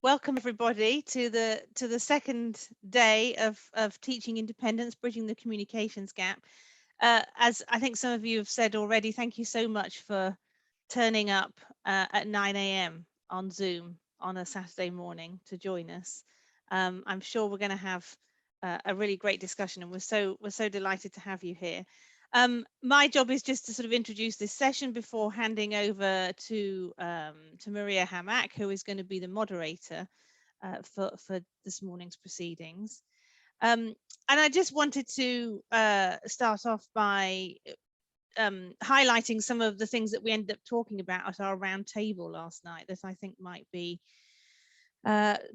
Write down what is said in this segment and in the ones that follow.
Welcome everybody to the second day of teaching independence, bridging the communications gap. As I think some of you have said already, thank you so much for turning up at 9 a.m. on Zoom on a Saturday morning to join us. I'm sure we're going to have a really great discussion, and we're so delighted to have you here. My job is just to sort of introduce this session before handing over to Maria Hammack, who is going to be the moderator for this morning's proceedings. And I just wanted to start off by highlighting some of the things that we ended up talking about at our round table last night that I think might be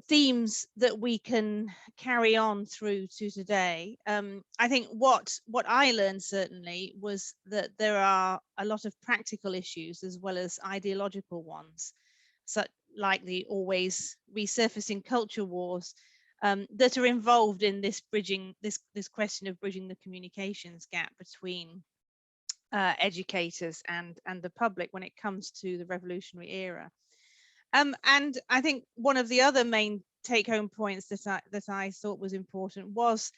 themes that we can carry on through to today. I think what I learned certainly was that there are a lot of practical issues as well as ideological ones, such like the always resurfacing culture wars that are involved in this question of bridging the communications gap between educators and the public when it comes to the revolutionary era. And I think one of the other main take-home points that I thought was important was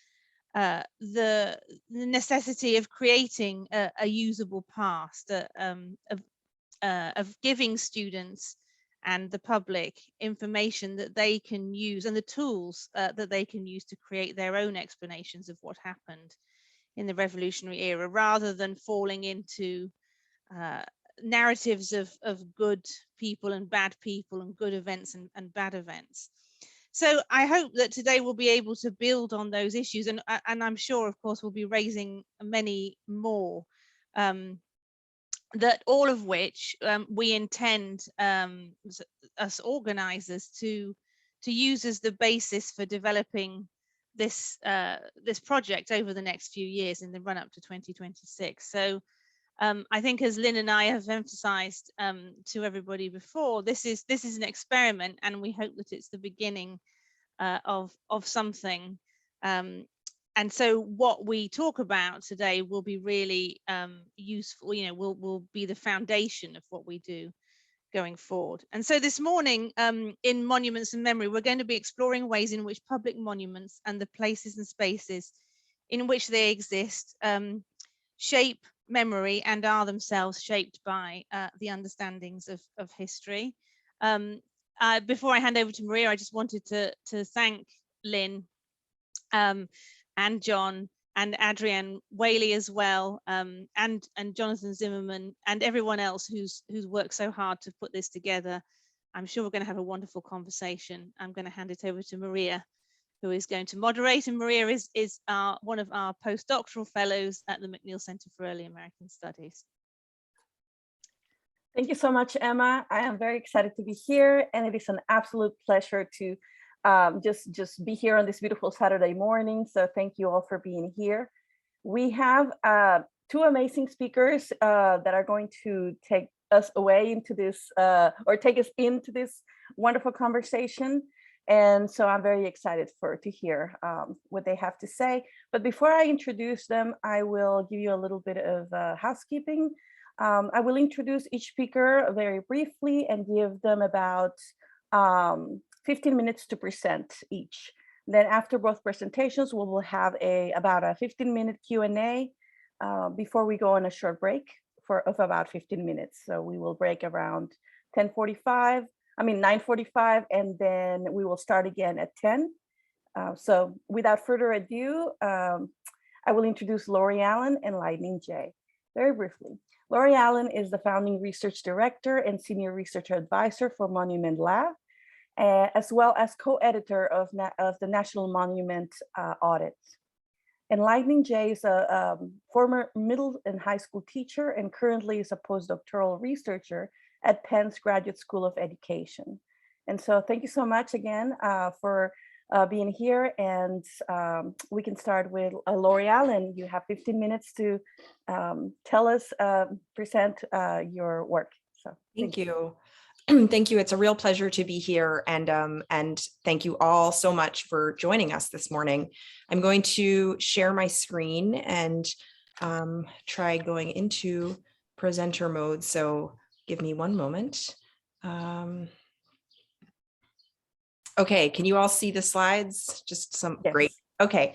the necessity of creating a usable past, of giving students and the public information that they can use and the tools that they can use to create their own explanations of what happened in the revolutionary era, rather than falling into narratives of good people and bad people and good events and bad events. So I hope that today we'll be able to build on those issues, and I'm sure, of course, we'll be raising many more, that all of which we intend us organizers to use as the basis for developing this this project over the next few years in the run up to 2026. So I think, as Lynn and I have emphasized to everybody before, this is an experiment, and we hope that it's the beginning of something. And so what we talk about today will be really useful, you know, will be the foundation of what we do going forward. And so this morning in Monuments and Memory, we're going to be exploring ways in which public monuments and the places and spaces in which they exist shape memory and are themselves shaped by the understandings of history. Before I hand over to Maria, I just wanted to thank Lynn and John and Adrienne Whaley as well, and Jonathan Zimmerman and everyone else who's worked so hard to put this together. I'm sure we're going to have a wonderful conversation. I'm going to hand it over to Maria, who is going to moderate. And Maria is one of our postdoctoral fellows at the McNeil Center for Early American Studies. Thank you so much, Emma. I am very excited to be here, and it is an absolute pleasure to just be here on this beautiful Saturday morning. So thank you all for being here. We have two amazing speakers that are going to take us away into this, or take us into this wonderful conversation. And so I'm very excited to hear what they have to say. But before I introduce them, I will give you a little bit of housekeeping. I will introduce each speaker very briefly and give them about 15 minutes to present each. Then after both presentations, we will have about a 15-minute Q&A before we go on a short break of about 15 minutes. So we will break around 9:45, and then we will start again at 10. So without further ado, I will introduce Laurie Allen and Lightning J. Very briefly, Laurie Allen is the founding research director and senior research advisor for Monument Lab, as well as co-editor of the National Monument Audit. And Lightning J is a former middle and high school teacher and currently is a postdoctoral researcher at Penn's Graduate School of Education. And so thank you so much again for being here. And we can start with Laurie Allen. You have 15 minutes to tell us, present your work. So thank you. Thank you. It's a real pleasure to be here, and thank you all so much for joining us this morning. I'm going to share my screen and try going into presenter mode. So give me one moment. Okay, can you all see the slides? Just some Yes. great. Okay,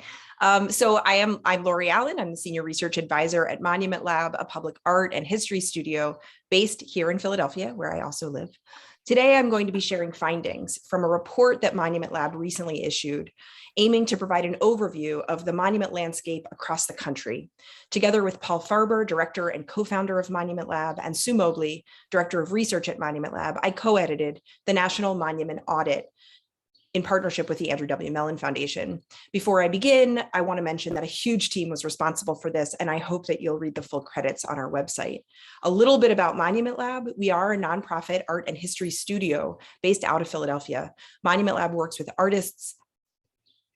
so I'm Laurie Allen. I'm the Senior Research Advisor at Monument Lab, a public art and history studio based here in Philadelphia, where I also live. Today, I'm going to be sharing findings from a report that Monument Lab recently issued, aiming to provide an overview of the monument landscape across the country. Together with Paul Farber, Director and co-founder of Monument Lab, and Sue Mobley, Director of Research at Monument Lab, I co-edited the National Monument Audit in partnership with the Andrew W. Mellon Foundation. Before I begin, I want to mention that a huge team was responsible for this, and I hope that you'll read the full credits on our website. A little bit about Monument Lab. We are a nonprofit art and history studio based out of Philadelphia. Monument Lab works with artists,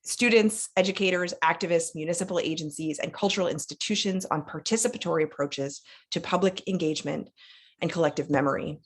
students, educators, activists, municipal agencies, and cultural institutions on participatory approaches to public engagement and collective memory.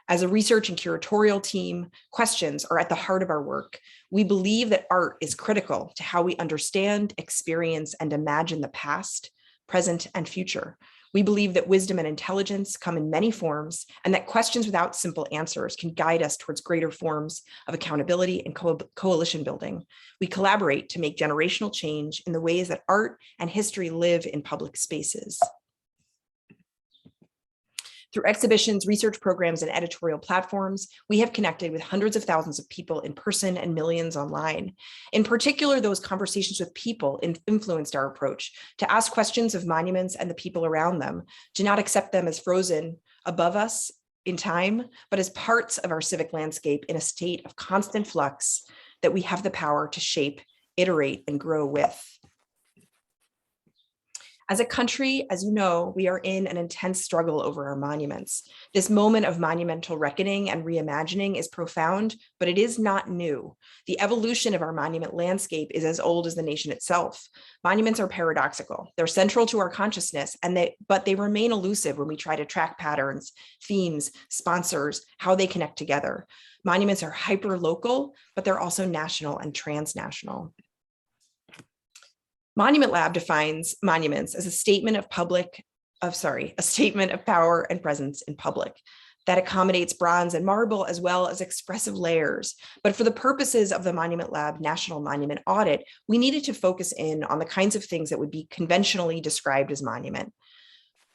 As a research and curatorial team, questions are at the heart of our work. We believe that art is critical to how we understand, experience, and imagine the past, present, and future. We believe that wisdom and intelligence come in many forms, and that questions without simple answers can guide us towards greater forms of accountability and coalition building. We collaborate to make generational change in the ways that art and history live in public spaces. Through exhibitions, research programs, and editorial platforms, we have connected with hundreds of thousands of people in person and millions online. In particular, those conversations with people influenced our approach to ask questions of monuments and the people around them, to not accept them as frozen above us in time, but as parts of our civic landscape in a state of constant flux that we have the power to shape, iterate, and grow with. As a country, as you know, we are in an intense struggle over our monuments. This moment of monumental reckoning and reimagining is profound, but it is not new. The evolution of our monument landscape is as old as the nation itself. Monuments are paradoxical. They're central to our consciousness, but they remain elusive when we try to track patterns, themes, sponsors, how they connect together. Monuments are hyper-local, but they're also national and transnational. Monument Lab defines monuments as a statement of power and presence in public that accommodates bronze and marble as well as expressive layers. But for the purposes of the Monument Lab National Monument Audit, we needed to focus in on the kinds of things that would be conventionally described as monument.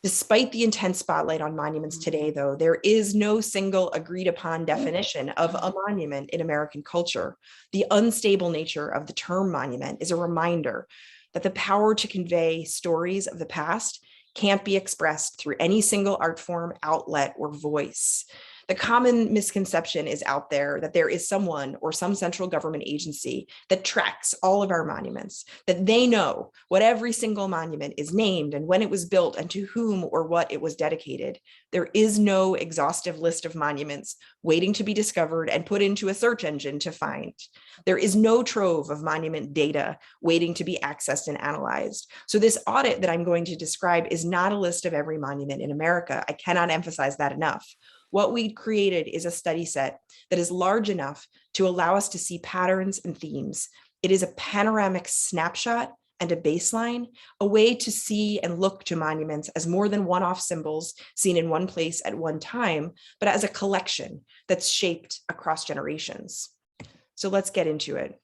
Despite the intense spotlight on monuments today, though, there is no single agreed upon definition of a monument in American culture. The unstable nature of the term monument is a reminder that the power to convey stories of the past can't be expressed through any single art form, outlet, or voice. The common misconception is out there that there is someone or some central government agency that tracks all of our monuments, that they know what every single monument is named and when it was built and to whom or what it was dedicated. There is no exhaustive list of monuments waiting to be discovered and put into a search engine to find. There is no trove of monument data waiting to be accessed and analyzed. So this audit that I'm going to describe is not a list of every monument in America. I cannot emphasize that enough. What we created is a study set that is large enough to allow us to see patterns and themes. It is a panoramic snapshot and a baseline, a way to see and look to monuments as more than one-off symbols seen in one place at one time, but as a collection that's shaped across generations. So let's get into it.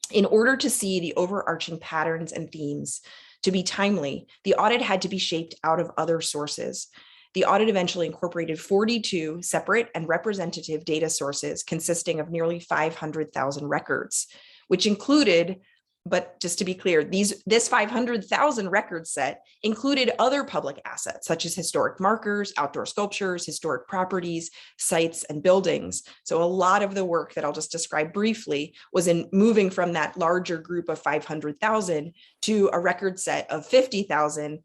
In order to see the overarching patterns and themes to be timely, the audit had to be shaped out of other sources. The audit eventually incorporated 42 separate and representative data sources consisting of nearly 500,000 records, which included, but just to be clear, this 500,000 record set included other public assets such as historic markers, outdoor sculptures, historic properties, sites, and buildings. So a lot of the work that I'll just describe briefly was in moving from that larger group of 500,000 to a record set of 50,000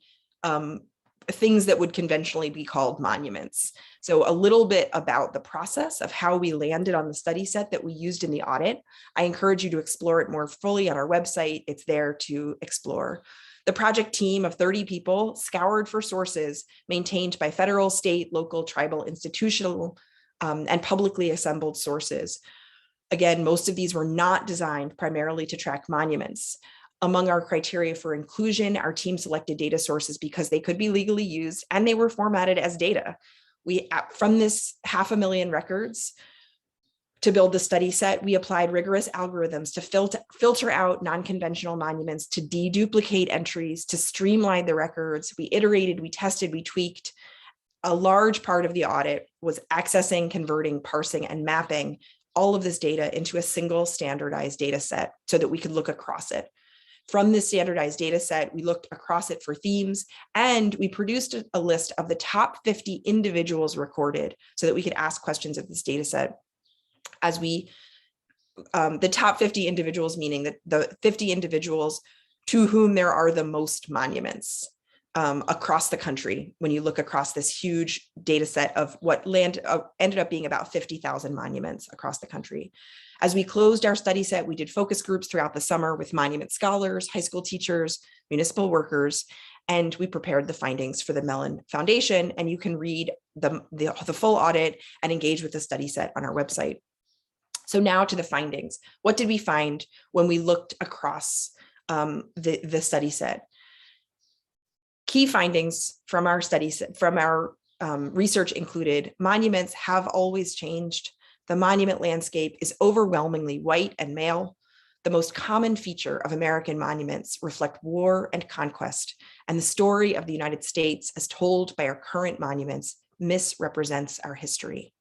things that would conventionally be called monuments. So a little bit about the process of how we landed on the study set that we used in the audit. I encourage you to explore it more fully on our website. It's there to explore. The project team of 30 people scoured for sources maintained by federal, state, local, tribal, institutional, and publicly assembled sources. Again, most of these were not designed primarily to track monuments. Among our criteria for inclusion, our team selected data sources because they could be legally used and they were formatted as data. From this 500,000 records, To build the study set, we applied rigorous algorithms to filter out non-conventional monuments, to deduplicate entries, to streamline the records. We iterated, we tested, we tweaked. A large part of the audit was accessing, converting, parsing, and mapping all of this data into a single standardized data set so that we could look across it. From this standardized data set, we looked across it for themes, and we produced a list of the top 50 individuals recorded so that we could ask questions of this data set. As we, the top 50 individuals, meaning that the 50 individuals to whom there are the most monuments across the country, when you look across this huge data set of what ended up being about 50,000 monuments across the country. As we closed our study set, we did focus groups throughout the summer with monument scholars, high school teachers, municipal workers, and we prepared the findings for the Mellon Foundation. And you can read the full audit and engage with the study set on our website. So now to the findings. What did we find when we looked across the study set? Key findings from our studies, from our research included: monuments have always changed. The monument landscape is overwhelmingly white and male. The most common feature of American monuments reflect war and conquest, and the story of the United States as told by our current monuments misrepresents our history.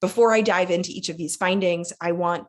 Before I dive into each of these findings, I want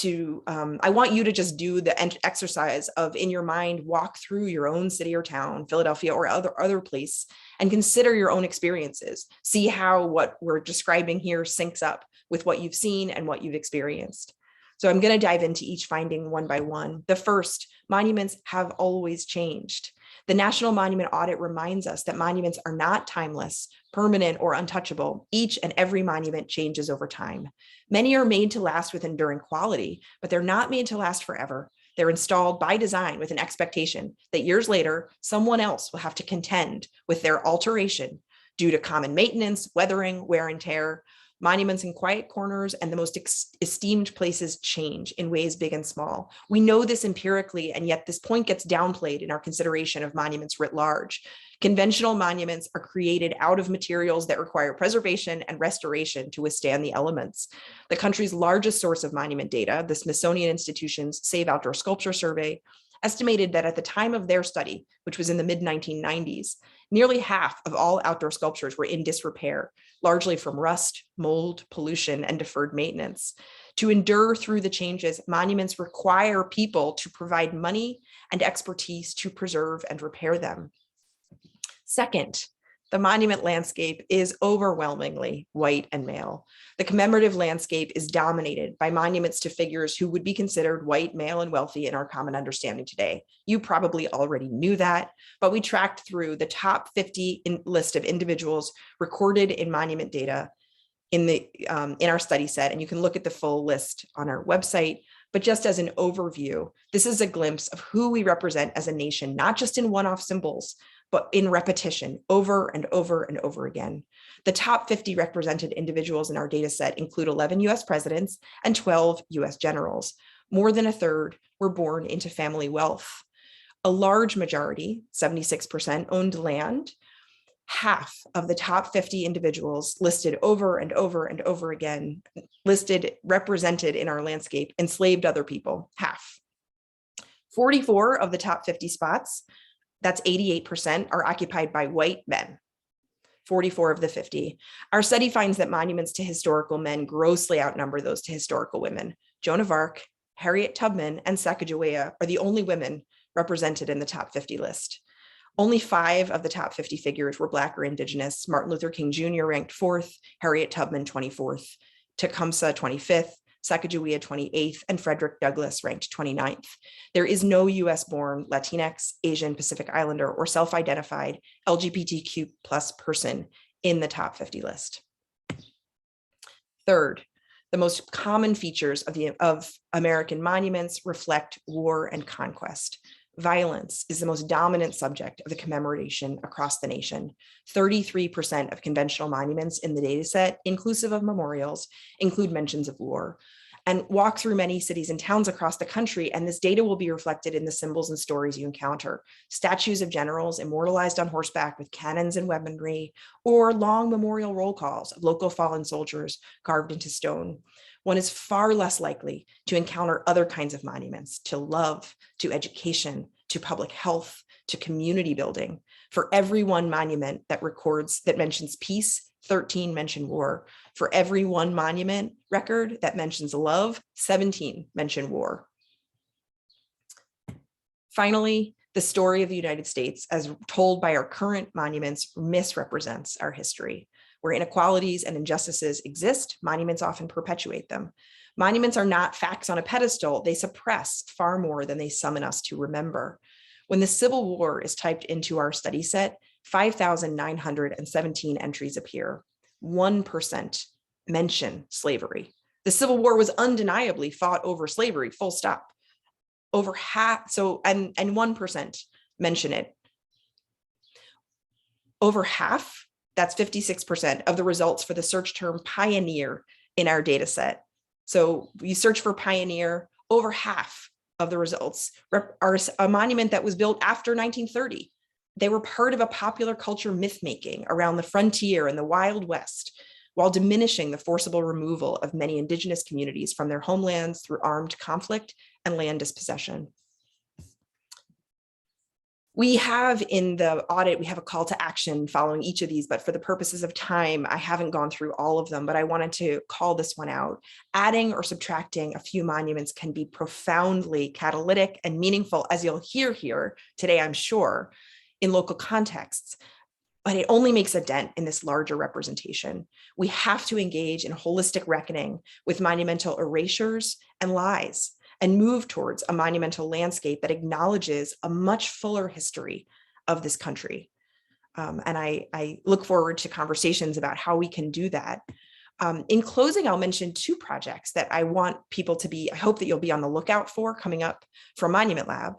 you to just do the exercise of, in your mind, walk through your own city or town, Philadelphia or other place, and consider your own experiences. See how what we're describing here syncs up with what you've seen and what you've experienced. So I'm going to dive into each finding one by one. The first, monuments have always changed. The National Monument Audit reminds us that monuments are not timeless, permanent, or untouchable. Each and every monument changes over time. Many are made to last with enduring quality, but they're not made to last forever. They're installed by design with an expectation that years later, someone else will have to contend with their alteration due to common maintenance, weathering, wear and tear. Monuments in quiet corners and the most esteemed places change in ways big and small. We know this empirically, and yet this point gets downplayed in our consideration of monuments writ large. Conventional monuments are created out of materials that require preservation and restoration to withstand the elements. The country's largest source of monument data, the Smithsonian Institution's Save Outdoor Sculpture Survey, estimated that at the time of their study, which was in the mid-1990s, nearly half of all outdoor sculptures were in disrepair, largely from rust, mold, pollution, and deferred maintenance. To endure through the changes, monuments require people to provide money and expertise to preserve and repair them. Second, the monument landscape is overwhelmingly white and male. The commemorative landscape is dominated by monuments to figures who would be considered white, male, and wealthy in our common understanding today. You probably already knew that, but we tracked through the top 50 list of individuals recorded in monument data in our study set, and you can look at the full list on our website. But just as an overview, this is a glimpse of who we represent as a nation, not just in one-off symbols, but in repetition over and over and over again. The top 50 represented individuals in our data set include 11 US presidents and 12 US generals. More than a third were born into family wealth. A large majority, 76%, owned land. Half of the top 50 individuals listed over and over and over again, represented in our landscape, enslaved other people, half. 44 of the top 50 spots, that's 88%, are occupied by white men, 44 of the 50. Our study finds that monuments to historical men grossly outnumber those to historical women. Joan of Arc, Harriet Tubman, and Sacagawea are the only women represented in the top 50 list. Only 5 of the top 50 figures were Black or Indigenous. Martin Luther King Jr. ranked 4th, Harriet Tubman 24th, Tecumseh 25th, Sacagawea 28th, and Frederick Douglass ranked 29th. There is no US-born Latinx, Asian, Pacific Islander, or self-identified LGBTQ+ person in the top 50 list. Third, the most common features of American monuments reflect war and conquest. Violence is the most dominant subject of the commemoration across the nation. 33% of conventional monuments in the data set, inclusive of memorials, include mentions of war. and walk through many cities and towns across the country, and this data will be reflected in the symbols and stories you encounter. Statues of generals immortalized on horseback with cannons and weaponry, or long memorial roll calls of local fallen soldiers carved into stone. One is far less likely to encounter other kinds of monuments to love, to education, to public health, to community building. For every one monument that mentions peace, 13 mention war. For every one monument record that mentions love, 17 mention war. Finally, the story of the United States, as told by our current monuments, misrepresents our history. Where inequalities and injustices exist, monuments often perpetuate them. Monuments are not facts on a pedestal. They suppress far more than they summon us to remember. When the Civil War is typed into our study set, 5,917 entries appear. 1% mention slavery. The Civil War was undeniably fought over slavery, full stop. Over half, and 1% mention it. Over half, that's 56% of the results for the search term pioneer in our data set. So you search for pioneer, over half of the results are a monument that was built after 1930. They were part of a popular culture myth-making around the frontier and the Wild West, while diminishing the forcible removal of many indigenous communities from their homelands through armed conflict and land dispossession. We have in the audit, we have a call to action following each of these, but for the purposes of time, I haven't gone through all of them, but I wanted to call this one out. Adding or subtracting a few monuments can be profoundly catalytic and meaningful, as you'll hear here today, I'm sure, in local contexts, but it only makes a dent in this larger representation. We have to engage in holistic reckoning with monumental erasures and lies, and move towards a monumental landscape that acknowledges a much fuller history of this country. And I look forward to conversations about how we can do that. In closing, I'll mention two projects that I want people to be, I hope that you'll be on the lookout for coming up from Monument Lab.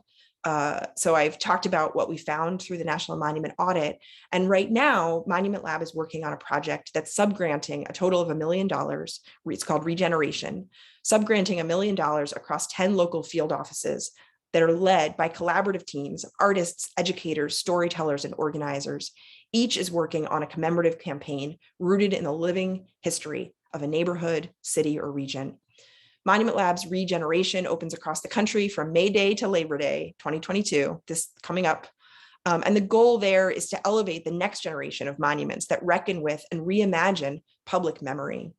So I've talked about what we found through the National Monument Audit. And right now, Monument Lab is working on a project that's subgranting a total of $1 million. It's called Regeneration, subgranting $1 million across 10 local field offices that are led by collaborative teams of artists, educators, storytellers, and organizers. Each is working on a commemorative campaign rooted in the living history of a neighborhood, city, or region. Monument Lab's Regeneration opens across the country from May Day to Labor Day 2022, this coming up. And the goal there is to elevate the next generation of monuments that reckon with and reimagine public memory.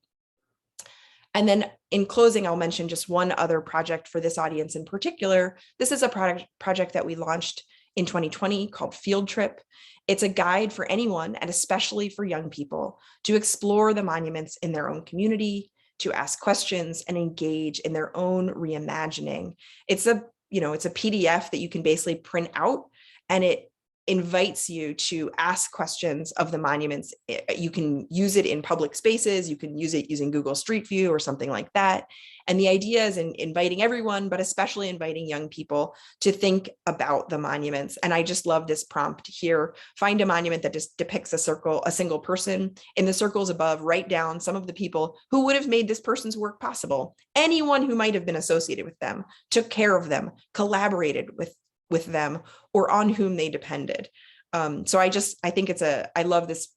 And then in closing, I'll mention just one other project for this audience in particular. This is a project that we launched in 2020 called Field Trip. It's a guide for anyone, and especially for young people, to explore the monuments in their own community, to ask questions and engage in their own reimagining. It's a PDF that you can basically print out, and it invites you to ask questions of the monuments. You can use it in public spaces. You can use it using Google Street View or something like that. And the idea is in inviting everyone, but especially inviting young people to think about the monuments. And I just love this prompt here. Find a monument that just depicts a single person. In the circles above, write down some of the people who would have made this person's work possible. Anyone who might have been associated with them, took care of them, collaborated with them, or on whom they depended. So I think I love this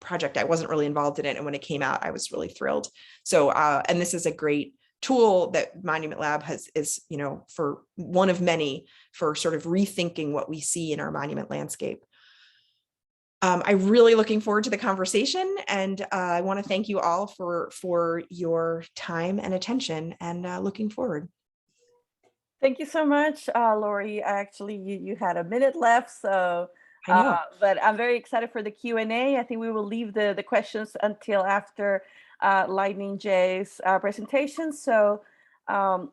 project. I wasn't really involved in it, and when it came out, I was really thrilled. So, and this is a great tool that Monument Lab is for one of many for sort of rethinking what we see in our monument landscape. I'm really looking forward to the conversation, and I want to thank you all for your time and attention, and looking forward. Thank you so much, Laurie. Actually, you had a minute left, so but I'm very excited for the Q&A. I think we will leave the questions until after Lightning Jay's presentation. So,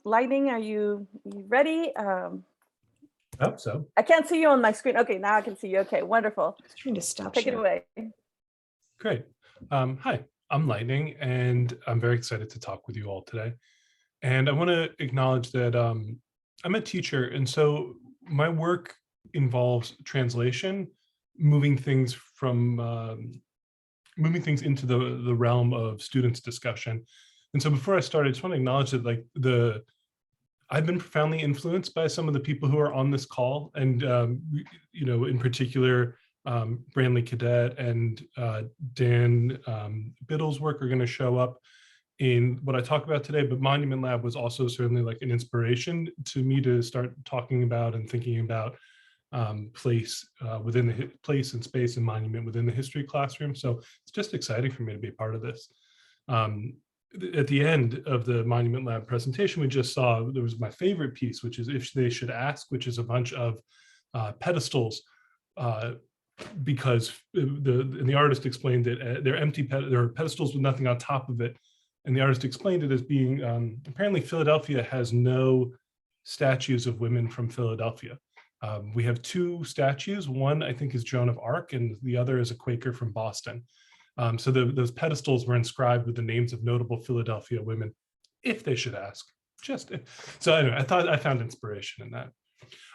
Lightning, are you ready? Hope so. I can't see you on my screen. Okay, now I can see you. Okay, wonderful. I was trying to stop. Take it away. Great. Hi, I'm Lightning, and I'm very excited to talk with you all today. And I want to acknowledge that I'm a teacher, and so my work involves translation, moving things into the realm of students' discussion. And so before I start, I just want to acknowledge that like I've been profoundly influenced by some of the people who are on this call, and you know, in particular, Brantley Cadet and Dan Biddle's work are going to show up in what I talk about today. But Monument Lab was also certainly like an inspiration to me to start talking about and thinking about place within the place and space and monument within the history classroom. So it's just exciting for me to be a part of this. At the end of the Monument Lab presentation we just saw, there was my favorite piece, which is If They Should Ask, which is a bunch of pedestals, because the artist explained it, they're empty, there are pedestals with nothing on top of it. And the artist explained it as being, apparently Philadelphia has no statues of women from Philadelphia. We have two statues. One, I think, is Joan of Arc, and the other is a Quaker from Boston. So those pedestals were inscribed with the names of notable Philadelphia women, if they should ask. So anyway, I found inspiration in that.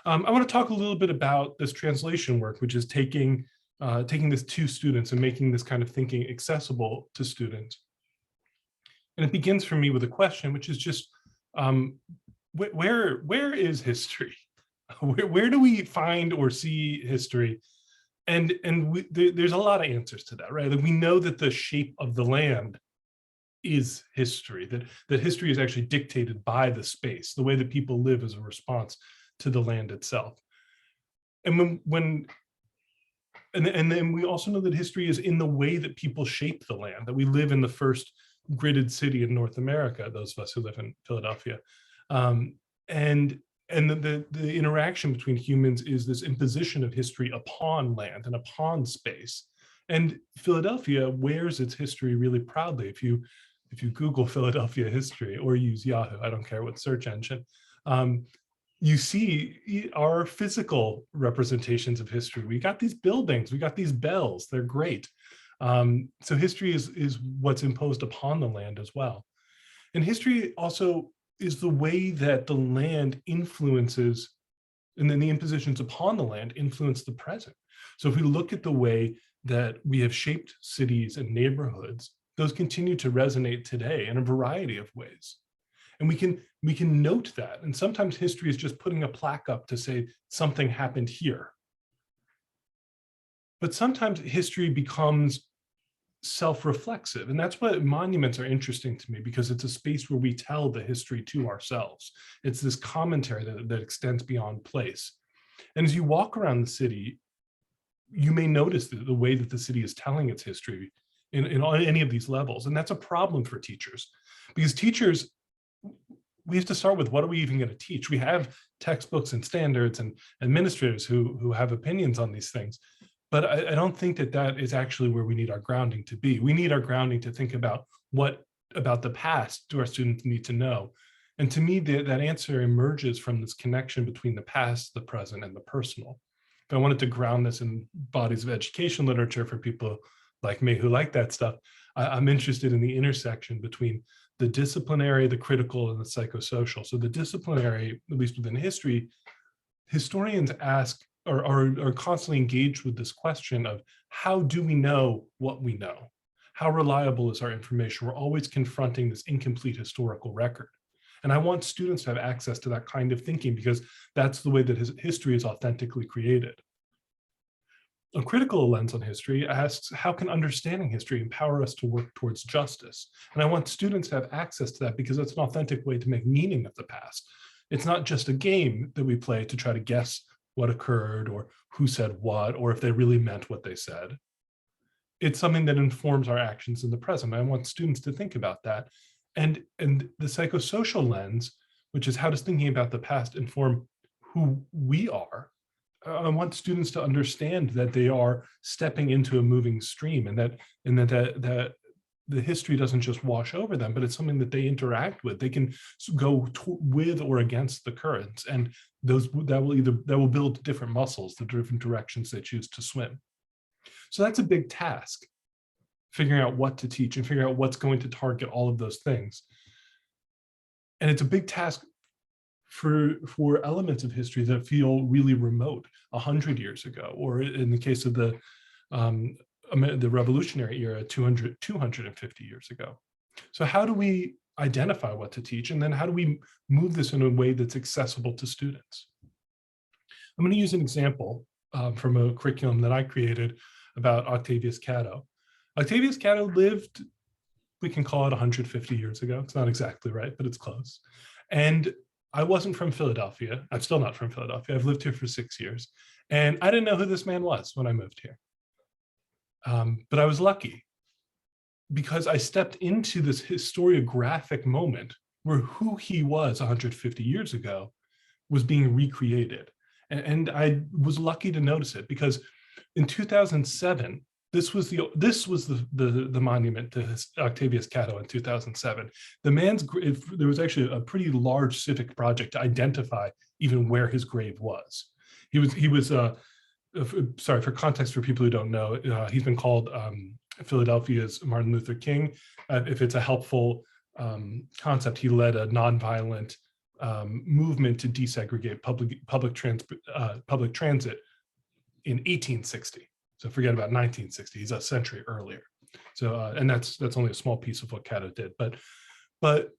I want to talk a little bit about this translation work, which is taking this to students and making this kind of thinking accessible to students. And it begins for me with a question, which is just, where is history? Where do we find or see history? And there's a lot of answers to that, right? Like we know that the shape of the land is history, that history is actually dictated by the space, the way that people live as a response to the land itself. And then we also know that history is in the way that people shape the land, that we live in the first gridded city in North America, those of us who live in Philadelphia. And the interaction between humans is this imposition of history upon land and upon space. And Philadelphia wears its history really proudly. If you Google Philadelphia history or use Yahoo, I don't care what search engine, you see our physical representations of history. We got these buildings, we got these bells, they're great. So history is what's imposed upon the land as well. And history also is the way that the land influences, and then the impositions upon the land influence the present. So if we look at the way that we have shaped cities and neighborhoods, those continue to resonate today in a variety of ways. And we can note that. And sometimes history is just putting a plaque up to say something happened here. But sometimes history becomes self-reflexive. And that's what monuments are interesting to me, because it's a space where we tell the history to ourselves. It's this commentary that extends beyond place. And as you walk around the city, you may notice the way that the city is telling its history in any of these levels. And that's a problem for teachers, because teachers, we have to start with, what are we even going to teach? We have textbooks and standards and administrators who have opinions on these things. But I don't think that is actually where we need our grounding to be. We need our grounding to think about what about the past do our students need to know? And to me, that answer emerges from this connection between the past, the present, and the personal. If I wanted to ground this in bodies of education literature for people like me who like that stuff, I'm interested in the intersection between the disciplinary, the critical, and the psychosocial. So the disciplinary, at least within history, historians ask, are constantly engaged with this question of, how do we know what we know? How reliable is our information? We're always confronting this incomplete historical record. And I want students to have access to that kind of thinking, because that's the way that history is authentically created. A critical lens on history asks, how can understanding history empower us to work towards justice? And I want students to have access to that, because it's an authentic way to make meaning of the past. It's not just a game that we play to try to guess what occurred or who said what, or if they really meant what they said. It's something that informs our actions in the present. I want students to think about that. And the psychosocial lens, which is how does thinking about the past inform who we are? I want students to understand that they are stepping into a moving stream, and that the history doesn't just wash over them, but it's something that they interact with. They can go with or against the currents, and that will build different muscles, the different directions they choose to swim. So that's a big task, figuring out what to teach and figuring out what's going to target all of those things. And it's a big task for elements of history that feel really remote 100 years ago, or in the case of the Revolutionary era, 250 years ago. So how do we identify what to teach? And then how do we move this in a way that's accessible to students? I'm going to use an example from a curriculum that I created about Octavius Cattle. Octavius Cattle lived, we can call it 150 years ago. It's not exactly right, but it's close. And I wasn't from Philadelphia. I'm still not from Philadelphia. I've lived here for 6 years. And I didn't know who this man was when I moved here. But I was lucky because I stepped into this historiographic moment where who he was 150 years ago was being recreated. And I was lucky to notice it because in 2007, this was the monument to Octavius Cattle in 2007. The man's, there was actually a pretty large civic project to identify even where his grave was. He was sorry, for context for people who don't know, he's been called Philadelphia's Martin Luther King. If it's a helpful concept, he led a nonviolent movement to desegregate public transit in 1860. So forget about 1960. He's a century earlier. So and that's only a small piece of what Catto did. But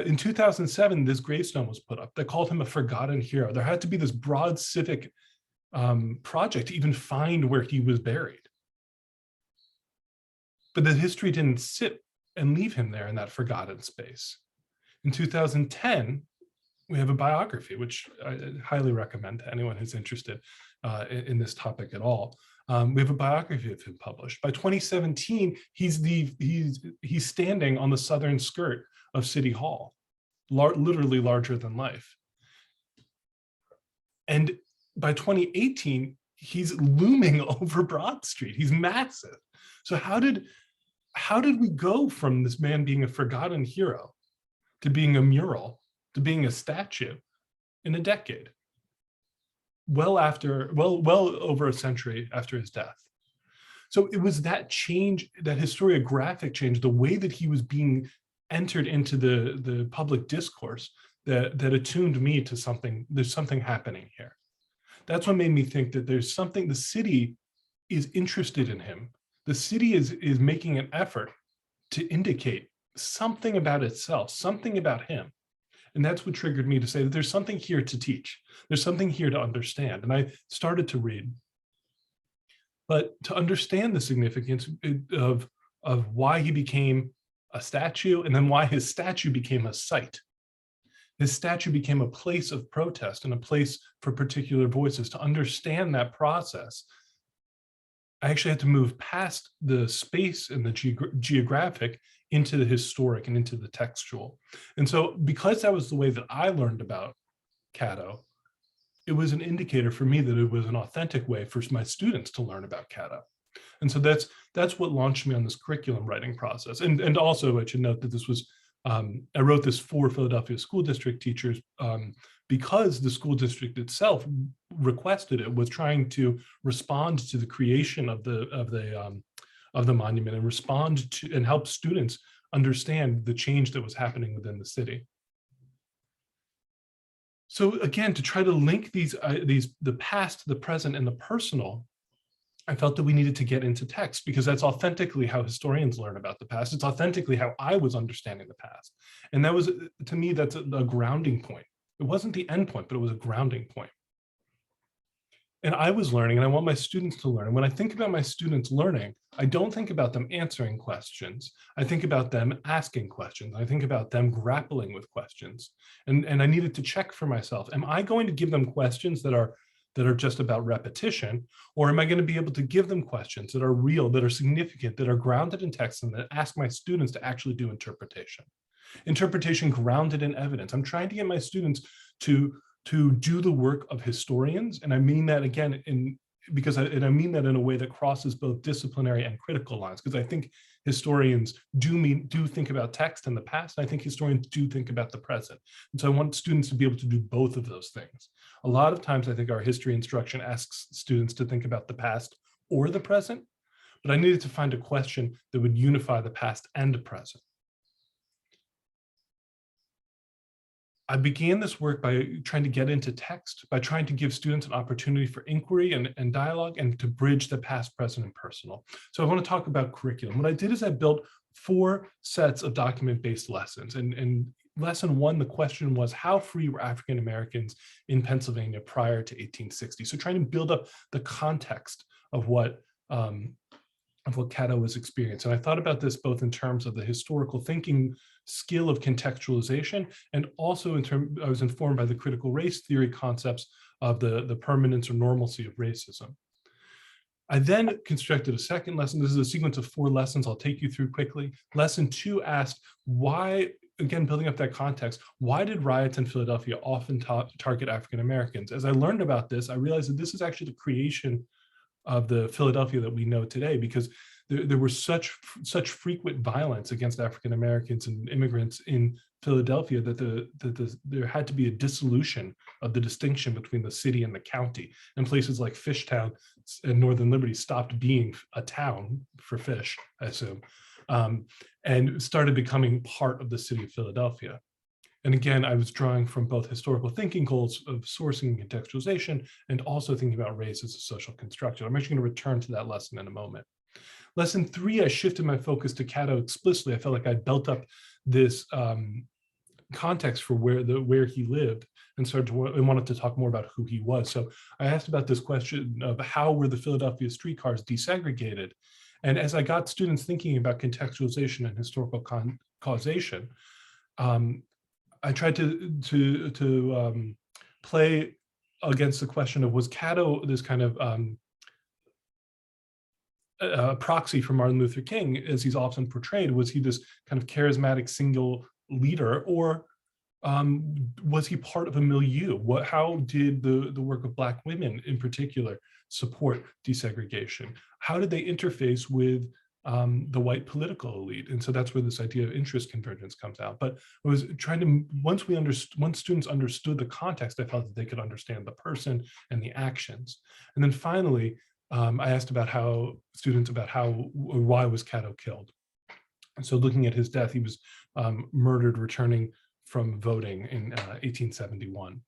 in 2007, this gravestone was put up. They called him a forgotten hero. There had to be this broad civic project to even find where he was buried. But the history didn't sit and leave him there in that forgotten space. In 2010, we have a biography, which I highly recommend to anyone who's interested in this topic at all. We have a biography of him published. By 2017, he's standing on the southern skirt of City Hall, literally larger than life. And by 2018, he's looming over Broad Street. He's massive. So how did we go from this man being a forgotten hero to being a mural, to being a statue in a decade? Well over a century after his death. So it was that change, that historiographic change, the way that he was being entered into the public discourse that attuned me to something. There's something happening here. That's what made me think that there's something, the city is interested in him. The city is making an effort to indicate something about itself, something about him. And that's what triggered me to say that there's something here to teach. There's something here to understand. And I started to read. But to understand the significance of why he became a statue and then why his statue became a site. His statue became a place of protest and a place for particular voices. To understand that process, I actually had to move past the space and the geographic into the historic and into the textual. And so because that was the way that I learned about Catto, it was an indicator for me that it was an authentic way for my students to learn about Catto. And so that's what launched me on this curriculum writing process. And also I should note that this was, I wrote this for Philadelphia school district teachers because the school district itself requested it, was trying to respond to the creation of the monument and respond to and help students understand the change that was happening within the city. So again, to try to link the past, the present, and the personal, I felt that we needed to get into text because that's authentically how historians learn about the past. It's authentically how I was understanding the past. And that was, to me, that's a grounding point. It wasn't the end point, but it was a grounding point. And I was learning, and I want my students to learn. And when I think about my students learning, I don't think about them answering questions. I think about them asking questions. I think about them grappling with questions. And I needed to check for myself, am I going to give them questions that are just about repetition, or am I going to be able to give them questions that are real, that are significant, that are grounded in text, and that ask my students to actually do interpretation? Interpretation grounded in evidence. I'm trying to get my students to do the work of historians, and I mean that again I mean that in a way that crosses both disciplinary and critical lines, because I think historians do think about text in the past, and I think historians do think about the present. And so I want students to be able to do both of those things. A lot of times I think our history instruction asks students to think about the past or the present, but I needed to find a question that would unify the past and the present. I began this work by trying to get into text, by trying to give students an opportunity for inquiry and dialogue, and to bridge the past, present, and personal. So I want to talk about curriculum. What I did is I built 4 sets of document-based lessons. And lesson 1, the question was, how free were African Americans in Pennsylvania prior to 1860? So trying to build up the context of what Catto was experiencing. And I thought about this both in terms of the historical thinking skill of contextualization, and also I was informed by the critical race theory concepts of the permanence or normalcy of racism. I then constructed a second lesson. This is a sequence of 4 lessons I'll take you through quickly. Lesson 2 asked why, again, building up that context, why did riots in Philadelphia often target African Americans? As I learned about this, I realized that this is actually the creation of the Philadelphia that we know today, because there was such frequent violence against African Americans and immigrants in Philadelphia that there had to be a dissolution of the distinction between the city and the county. And places like Fishtown and Northern Liberty stopped being a town for fish, I assume, and started becoming part of the city of Philadelphia. And again, I was drawing from both historical thinking goals of sourcing and contextualization, and also thinking about race as a social construction. I'm actually going to return to that lesson in a moment. Lesson 3, I shifted my focus to Catto explicitly. I felt like I built up this context for where he lived, and wanted to talk more about who he was. So I asked about this question of how were the Philadelphia streetcars desegregated? And as I got students thinking about contextualization and historical causation, I tried to play against the question of, was Catto this kind of proxy for Martin Luther King, as he's often portrayed? Was he this kind of charismatic single leader, or was he part of a milieu? How did the work of Black women in particular support desegregation? How did they interface with the white political elite? And so that's where this idea of interest convergence comes out. But I was trying to, once students understood the context, I felt that they could understand the person and the actions. And then finally, I asked about why was Catto killed? And so looking at his death, he was murdered returning from voting in 1871.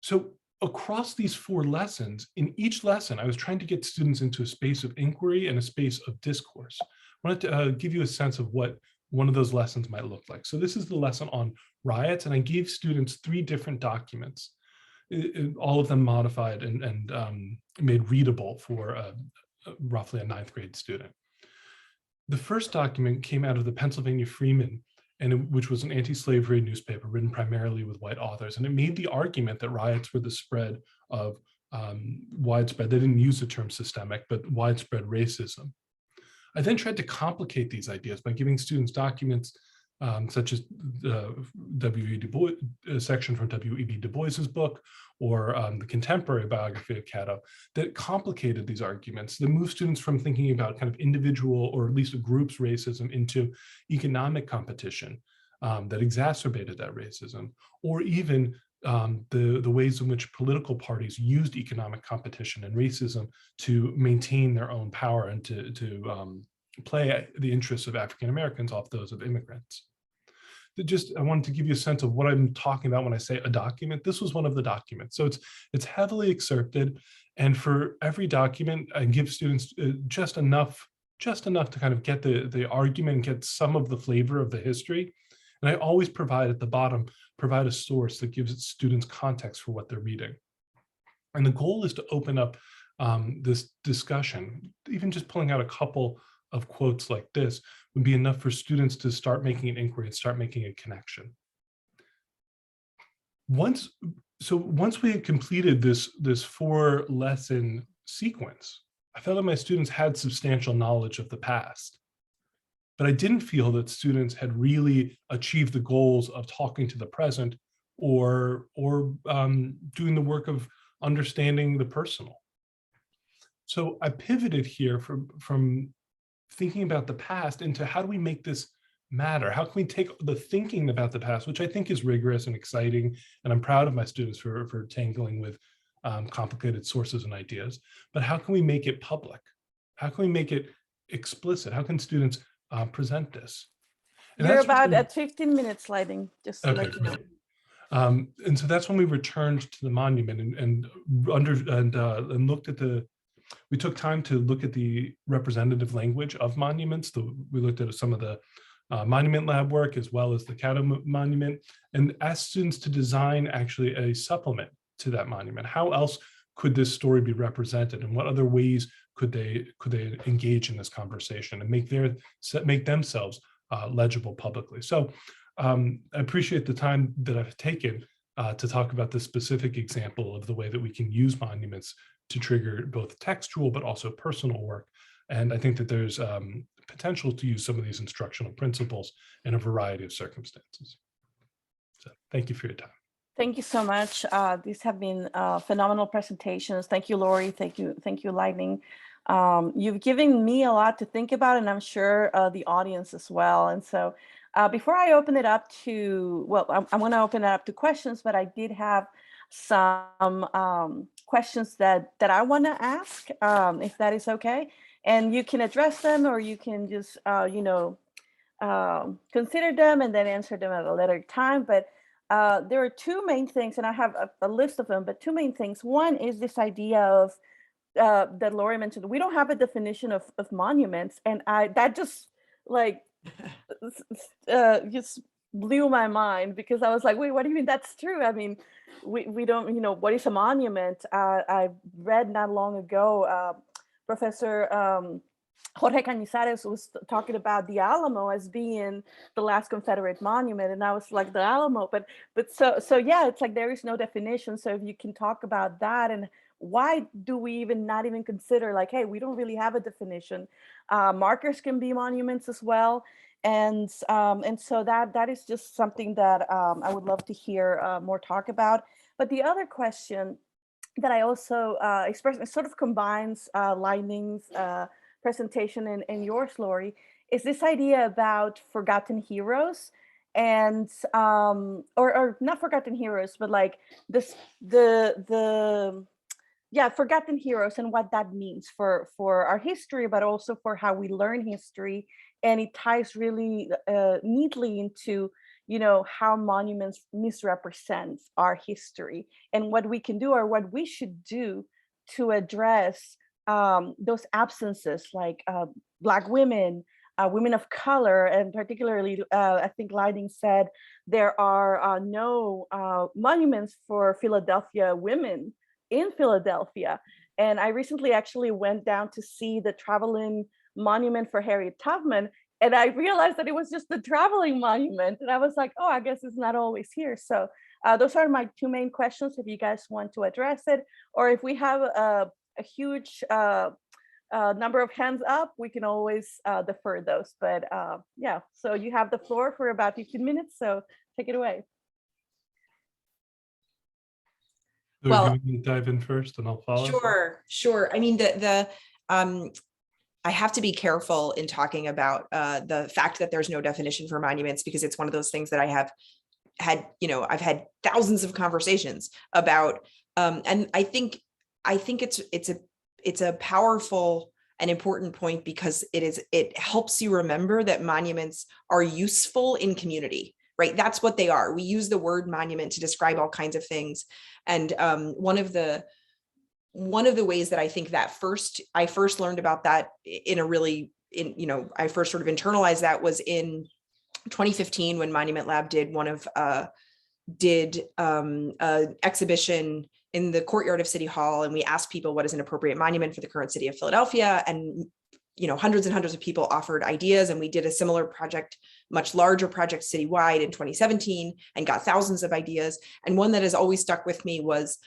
So across these 4 lessons, in each lesson, I was trying to get students into a space of inquiry and a space of discourse. I wanted to give you a sense of what one of those lessons might look like. So this is the lesson on riots, and I gave students 3 different documents, all of them modified and made readable for roughly a 9th grade student. The first document came out of the Pennsylvania Freeman, which was an anti-slavery newspaper written primarily with white authors. And it made the argument that riots were the spread of widespread, they didn't use the term systemic, but widespread racism. I then tried to complicate these ideas by giving students documents such as W.E. Du Bois, a section from W.E.B. Du Bois's book, or the contemporary biography of Catto, that complicated these arguments, that moved students from thinking about kind of individual or at least a group's racism into economic competition that exacerbated that racism, or even the ways in which political parties used economic competition and racism to maintain their own power and to play the interests of African Americans off those of immigrants. I wanted to give you a sense of what I'm talking about when I say a document. This was one of the documents. So it's heavily excerpted, and for every document, I give students just enough to kind of get the argument and get some of the flavor of the history. And I always provide at the bottom, a source that gives students context for what they're reading. And the goal is to open up this discussion. Even just pulling out a couple of quotes like this would be enough for students to start making an inquiry and start making a connection. Once we had completed this 4-lesson sequence, I felt that my students had substantial knowledge of the past, but I didn't feel that students had really achieved the goals of talking to the present or doing the work of understanding the personal. So I pivoted here from thinking about the past into how do we make this matter? How can we take the thinking about the past, which I think is rigorous and exciting, and I'm proud of my students for tangling with complicated sources and ideas, but how can we make it public? How can we make it explicit? How can students present this? And you're about at 15 minutes, Lightning, just to let you know. And so that's when we returned to the monument and looked at the we took time to look at the representative language of monuments. We looked at some of the Monument Lab work as well as the Cattle Monument, and asked students to design actually a supplement to that monument. How else could this story be represented, and what other ways could they engage in this conversation and make themselves legible publicly? So I appreciate the time that I've taken to talk about this specific example of the way that we can use monuments to trigger both textual but also personal work. And I think that there's potential to use some of these instructional principles in a variety of circumstances. So thank you for your time. Thank you so much. These have been phenomenal presentations. Thank you, Laurie. Thank you, Lightning. You've given me a lot to think about, and I'm sure the audience as well. And so before I open it up to, well, I'm going to open it up to questions, but I did have some questions that I want to ask, if that is okay. And you can address them, or you can just, consider them and then answer them at a later time. But there are two main things, and I have a list of them, but two main things. One is this idea of that Laurie mentioned. We don't have a definition of monuments, and that just like just blew my mind, because I was like, wait, what do you mean that's true? I mean, we don't, what is a monument? I read not long ago, Professor Jorge Cañizares was talking about the Alamo as being the last Confederate monument, and I was like, the Alamo, but so yeah, it's like there is no definition. So if you can talk about that, and why do we not even consider, like, hey, we don't really have a definition. Markers can be monuments as well, and so that is just something that I would love to hear more talk about. But the other question that I also expressed, it sort of combines Lightning's presentation and yours, Laurie, is this idea about forgotten heroes, and or not forgotten heroes, but like forgotten heroes, and what that means for our history, but also for how we learn history. And it ties really neatly into how monuments misrepresent our history, and what we can do, or what we should do, to address those absences, like Black women, women of color, and particularly, I think Lightning said there are no monuments for Philadelphia women in Philadelphia. And I recently actually went down to see the traveling monument for Harriet Tubman, and I realized that it was just the traveling monument. And I was like, oh, I guess it's not always here. So those are my two main questions, if you guys want to address it, or if we have a huge number of hands up, we can always defer those. But yeah, so you have the floor for about 15 minutes, so take it away. Well, you want me to dive in first and I'll follow? Sure. I mean, I have to be careful in talking about the fact that there's no definition for monuments, because it's one of those things that I have had, I've had thousands of conversations about, and I think it's a powerful and important point, because it helps you remember that monuments are useful in community, right? That's what they are. We use the word monument to describe all kinds of things. And one of the ways that I think that I first learned about that I first sort of internalized that was in 2015, when Monument Lab did an exhibition in the courtyard of City Hall, and we asked people what is an appropriate monument for the current city of Philadelphia, and hundreds and hundreds of people offered ideas, and we did a similar project, much larger project citywide in 2017, and got thousands of ideas. And one that has always stuck with me was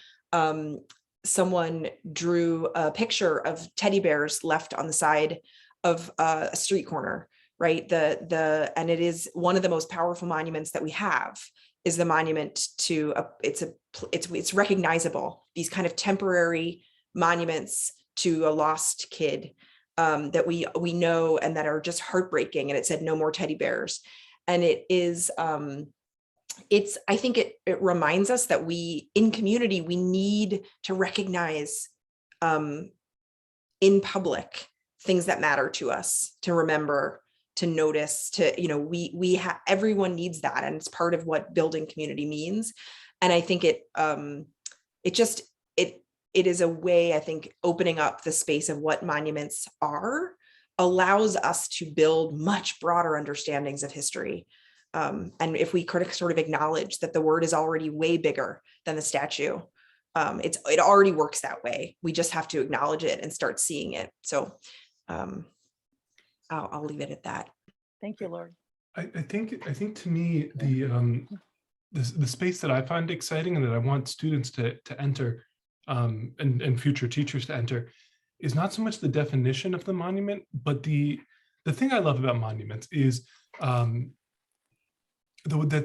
someone drew a picture of teddy bears left on the side of a street corner, right? And it is one of the most powerful monuments that we have, is the monument to it's recognizable, these kind of temporary monuments to a lost kid that we know, and that are just heartbreaking. And it said, "No more teddy bears." And it is I think it reminds us that we, in community, we need to recognize in public things that matter to us, to remember, to notice, to, everyone needs that. And it's part of what building community means. And I think it it is a way, I think, opening up the space of what monuments are allows us to build much broader understandings of history. And if we could sort of acknowledge that the word is already way bigger than the statue, it already works that way. We just have to acknowledge it and start seeing it. So I'll leave it at that. Thank you, Laurie. I think to me, the space that I find exciting and that I want students to enter and future teachers to enter is not so much the definition of the monument, but the thing I love about monuments is that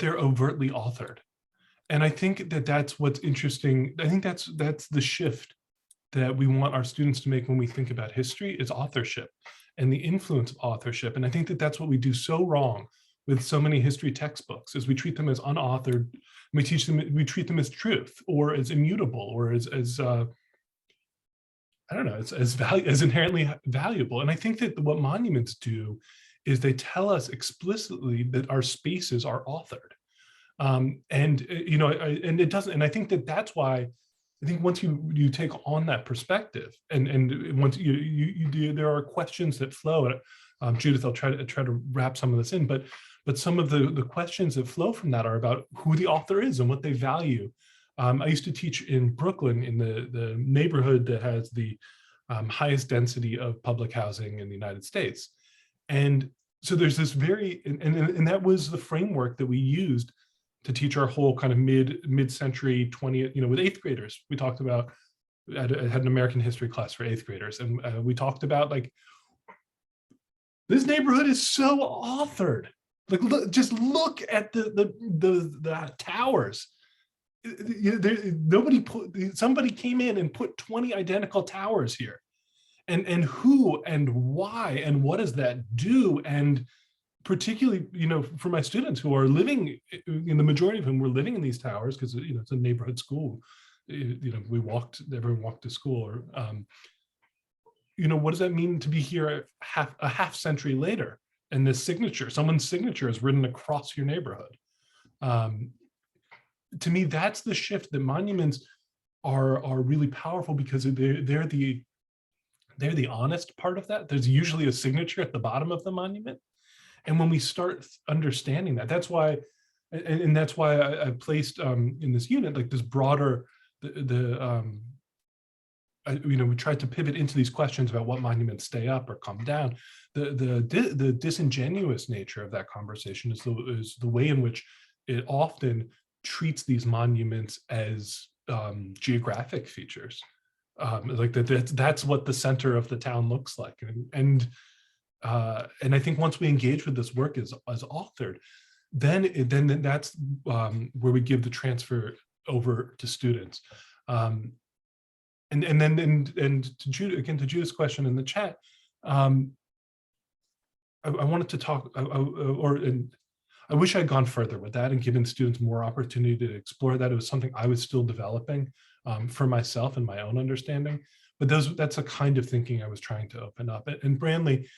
they're overtly authored. And I think that that's what's interesting. I think that's the shift that we want our students to make when we think about history, is authorship and the influence of authorship. And I think that that's what we do so wrong with so many history textbooks, is we treat them as unauthored. We treat them as truth, or as immutable, or as I don't know, as inherently valuable. And I think that what monuments do is they tell us explicitly that our spaces are authored. And it doesn't. And I think that that's why. I think once you take on that perspective, and once you do, there are questions that flow. Judith, I'll try to wrap some of this in, but some of the questions that flow from that are about who the author is and what they value. I used to teach in Brooklyn, in the neighborhood that has the highest density of public housing in the United States, and so there's this and that was the framework that we used to teach our whole kind of mid-century 20th, with eighth graders. We talked about, I had an American history class for eighth graders, and we talked about, like, this neighborhood is so authored. Like, just look at the towers. Somebody came in and put 20 identical towers here, and who and why and what does that do? And particularly, for my students who are living, the majority of whom were living in these towers, because it's a neighborhood school. Everyone walked to school. Or what does that mean to be here a half century later? And this signature, someone's signature, is written across your neighborhood. To me, that's the shift. That monuments are really powerful, because they're the honest part of that. There's usually a signature at the bottom of the monument. And when we start understanding that, that's why I placed in this unit, like, this broader, we tried to pivot into these questions about what monuments stay up or come down. The disingenuous nature of that conversation is the way in which it often treats these monuments as geographic features, like that's what the center of the town looks like, and I think once we engage with this work as authored, then that's where we give the transfer over to students. And to Judith's question in the chat, I wanted to talk, I wish I'd gone further with that and given students more opportunity to explore that. It was something I was still developing for myself and my own understanding. But that's a kind of thinking I was trying to open up. And Brandley,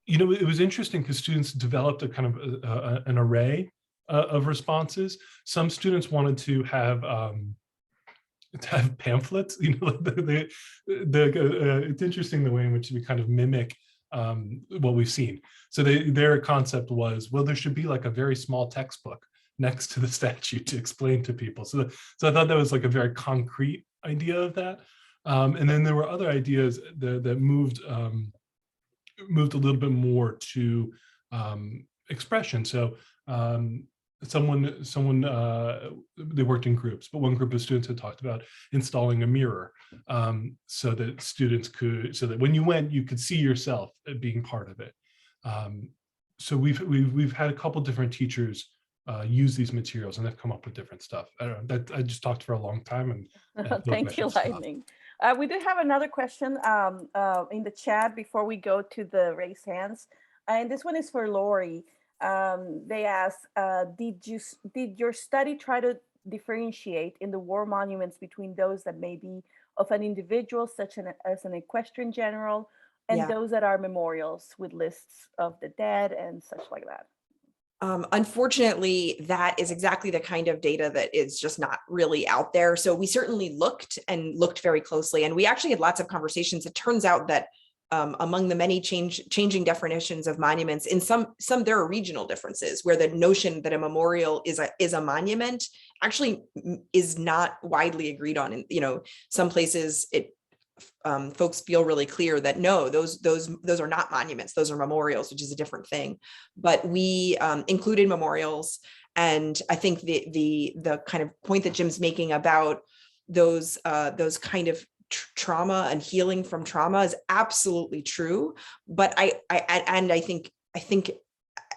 it was interesting because students developed a kind of an array of responses. Some students wanted to have pamphlets. It's interesting the way in which we kind of mimic what we've seen. So their concept was, well, there should be like a very small textbook next to the statue to explain to people. So I thought that was like a very concrete idea of that. And then there were other ideas that moved a little bit more to expression. So someone they worked in groups, but one group of students had talked about installing a mirror so that when you went, you could see yourself being part of it. So we've had a couple different teachers use these materials, and they've come up with different stuff. I don't know, I just talked for a long time, and thank you, Lightning. We do have another question in the chat before we go to the raised hands, and this one is for Laurie. They asked, did your study try to differentiate in the war monuments between those that may be of an individual, such as an equestrian general, and those that are memorials with lists of the dead and such like that? Unfortunately, that is exactly the kind of data that is just not really out there. So we certainly looked very closely, and we actually had lots of conversations. It turns out that among the many changing definitions of monuments, in some there are regional differences where the notion that a memorial is a monument actually is not widely agreed on. And some places folks feel really clear that no, those are not monuments, those are memorials, which is a different thing. But we included memorials, and I think the kind of point that Jim's making about those kind of trauma and healing from trauma is absolutely true. But I think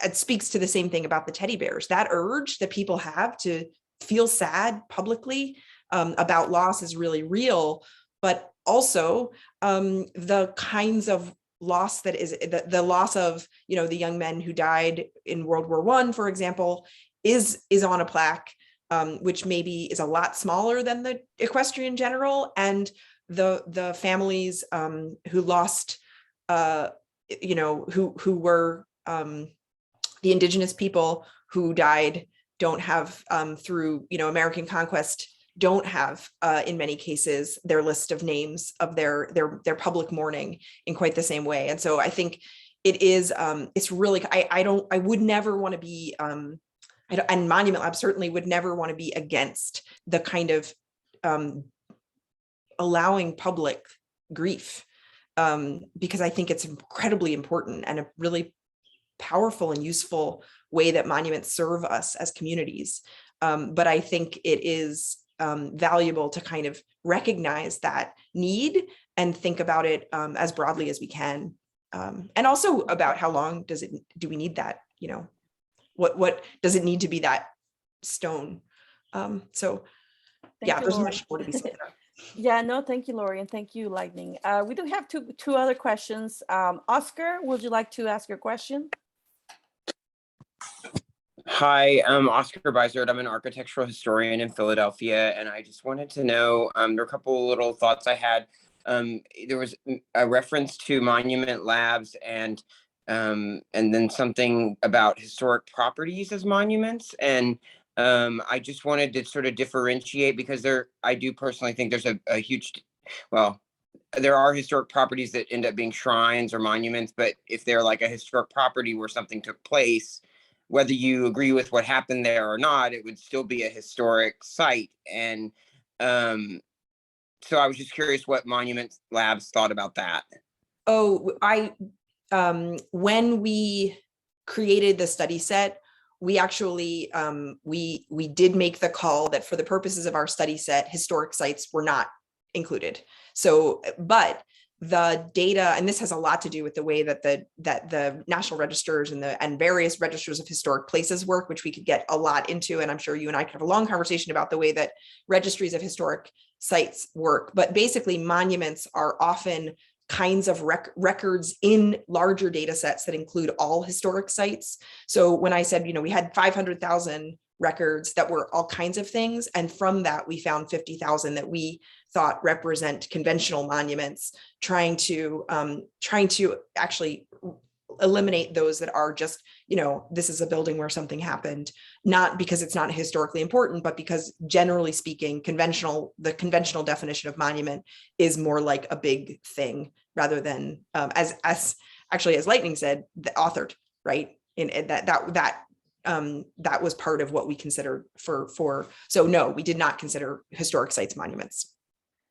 it speaks to the same thing about the teddy bears. That urge that people have to feel sad publicly about loss is really real, but also the kinds of loss that is the loss of the young men who died in World War I, for example, is on a plaque, which maybe is a lot smaller than the equestrian general, and the families who lost who were the indigenous people who died don't have through American conquest, don't have in many cases their list of names of their public mourning in quite the same way. And so I think it is it's really I would never want to be and Monument Lab certainly would never want to be against the kind of allowing public grief, because I think it's incredibly important and a really powerful and useful way that monuments serve us as communities. But I think it is valuable to kind of recognize that need and think about it as broadly as we can. And also about how long do we need that, what does it need to be that stone? So yeah, there's much more to be said. Yeah, no, thank you, Laurie, and thank you, Lightning. We do have two other questions. Oscar, would you like to ask your question? Hi, I'm Oscar Bizard. I'm an architectural historian in Philadelphia, and I just wanted to know, there are a couple of little thoughts I had. There was a reference to monument labs and then something about historic properties as monuments. And I just wanted to sort of differentiate, because I do personally think there's a huge, well, there are historic properties that end up being shrines or monuments, but if they're like a historic property where something took place, whether you agree with what happened there or not, it would still be a historic site. And so I was just curious what Monument Labs thought about that. Oh, when we created the study set, we actually, we did make the call that for the purposes of our study set, historic sites were not included. So, but the data, and this has a lot to do with the way that the national registers and various registers of historic places work, which we could get a lot into, and I'm sure you and I could have a long conversation about the way that registries of historic sites work. But basically, monuments are often kinds of records in larger data sets that include all historic sites. So when I said, we had 500,000 records that were all kinds of things, and from that we found 50,000 that we thought represent conventional monuments, trying to actually eliminate those that are just, this is a building where something happened, not because it's not historically important, but because generally speaking, the conventional definition of monument is more like a big thing rather than as Lightning said, the authored, right? In that was part of what we considered for. So no, we did not consider historic sites monuments.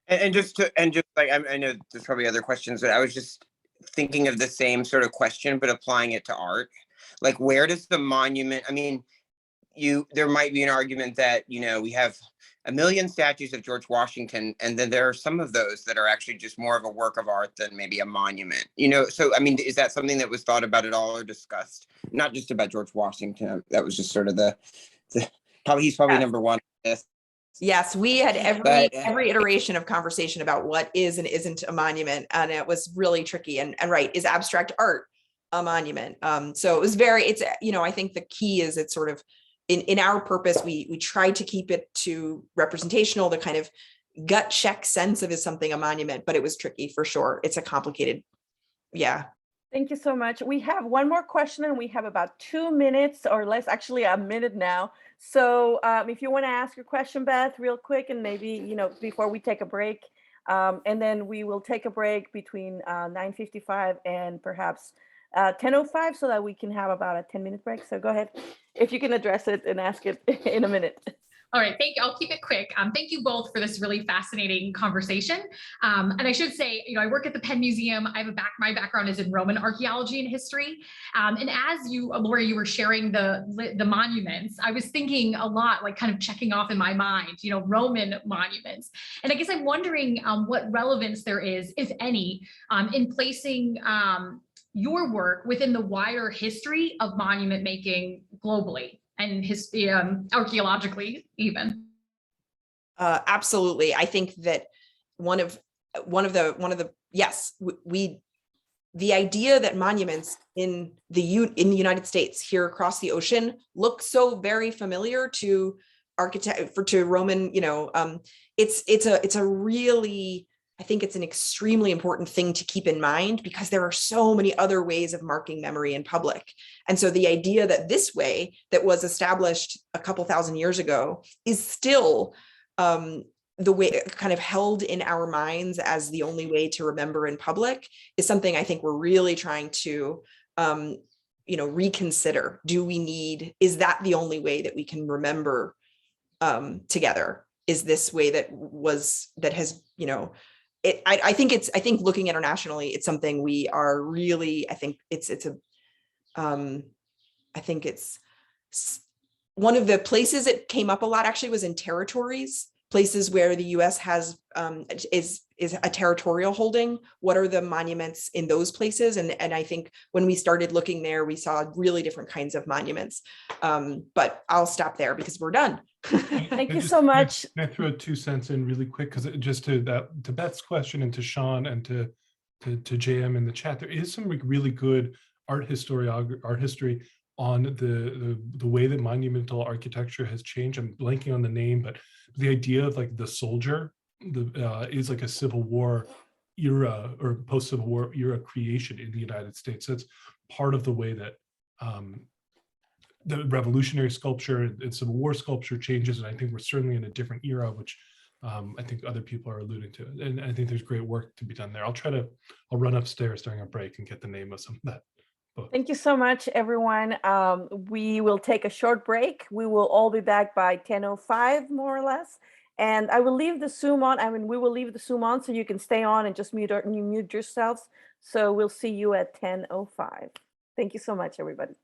And just like, I know there's probably other questions, but I was just thinking of the same sort of question, but applying it to art. Like, where does the monument, there might be an argument that, we have a million statues of George Washington, and then there are some of those that are actually just more of a work of art than maybe a monument, so, is that something that was thought about at all or discussed? Not just about George Washington. That was just sort of he's probably number one on this. Yes, we had every iteration of conversation about what is and isn't a monument, and it was really tricky. And right, is abstract art a monument? So it was I think the key is it's sort of in our purpose, we tried to keep it to representational, the kind of gut check sense of is something a monument, but it was tricky for sure. It's a complicated, yeah. Thank you so much. We have one more question and we have about 2 minutes or less, actually a minute now. So if you want to ask your question, Beth, real quick, and maybe, before we take a break, and then we will take a break between 9:55 and perhaps 10:05 so that we can have about a 10-minute break. So go ahead, if you can address it and ask it in a minute. All right, thank you. I'll keep it quick. Thank you both for this really fascinating conversation. And I should say, I work at the Penn Museum. My background is in Roman archaeology and history. And as you, Laurie, you were sharing the monuments, I was thinking a lot, like kind of checking off in my mind, Roman monuments. And I guess I'm wondering what relevance there is, if any, in placing your work within the wider history of monument making globally and archaeologically even. Absolutely. I think that yes, the idea that monuments in the United States here across the ocean look so very familiar to Roman, it's a really, I think it's an extremely important thing to keep in mind, because there are so many other ways of marking memory in public. And so the idea that this way that was established a couple thousand years ago is still the way kind of held in our minds as the only way to remember in public is something I think we're really trying to reconsider. Is that the only way that we can remember together? Is this way that has I think looking internationally, it's something we are really, I think it's one of the places it came up a lot actually was in territories, places where the US has is a territorial holding. What are the monuments in those places? And I think when we started looking there, we saw really different kinds of monuments. But I'll stop there because we're done. Thank you so much. Can I throw 2 cents in really quick? Because just to Beth's question and to Sean and to JM in the chat, there is some really good art history on the way that monumental architecture has changed. I'm blanking on the name, but the idea of like the soldier is like a Civil War era or post-Civil War era creation in the United States. That's part of the way that the revolutionary sculpture and Civil War sculpture changes. And I think we're certainly in a different era, which I think other people are alluding to. And I think there's great work to be done there. I'll run upstairs during our break and get the name of some of that book. Thank you so much, everyone. We will take a short break. We will all be back by 10:05, more or less. And I will leave the Zoom on. We will leave the Zoom on so you can stay on and just mute yourselves. So we'll see you at 10:05. Thank you so much, everybody.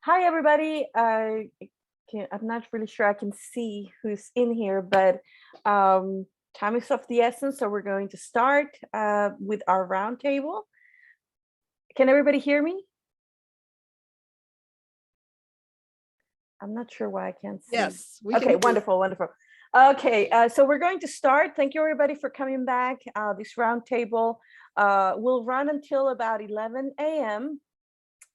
Hi, everybody. I'm not really sure I can see who's in here, but time is of the essence. So we're going to start with our roundtable. Can everybody hear me? I'm not sure why I can't see. Yes. Okay, wonderful, wonderful. Okay, so we're going to start. Thank you everybody for coming back. This roundtable will run until about 11 a.m.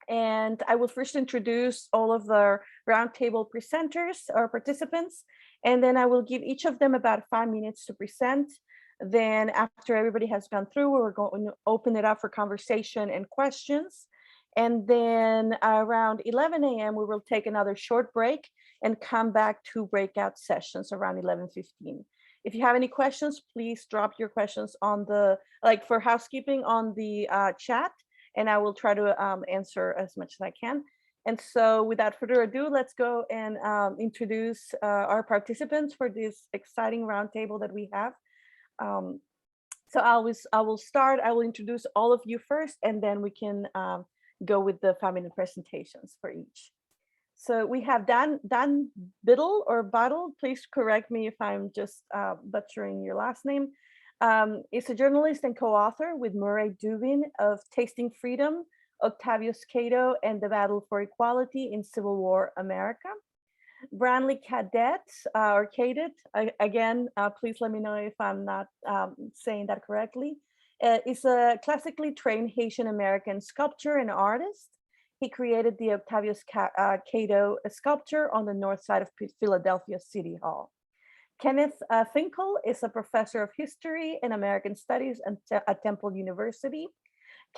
And I will first introduce all of the roundtable presenters or participants, and then I will give each of them about 5 minutes to present. Then after everybody has gone through, we're going to open it up for conversation and questions. And then around 11 a.m., we will take another short break and come back to breakout sessions around 11:15. If you have any questions, please drop your questions on the, for housekeeping, on the chat, and I will try to answer as much as I can. And so without further ado, let's go and introduce our participants for this exciting roundtable that we have. So I will start. I will introduce all of you first, and then we can go with the 5-minute presentations for each. So we have Dan Biddle or Buttle. Please correct me if I'm just butchering your last name. Is a journalist and co-author with Murray Dubin of Tasting Freedom, Octavius Cattle, and the Battle for Equality in Civil War America. Brantley Cadet, or Cadet, again, please let me know if I'm not saying that correctly, is a classically trained Haitian American sculptor and artist. He created the Octavius Cattle sculpture on the north side of Philadelphia City Hall. Kenneth Finkel is a professor of history and American studies at Temple University.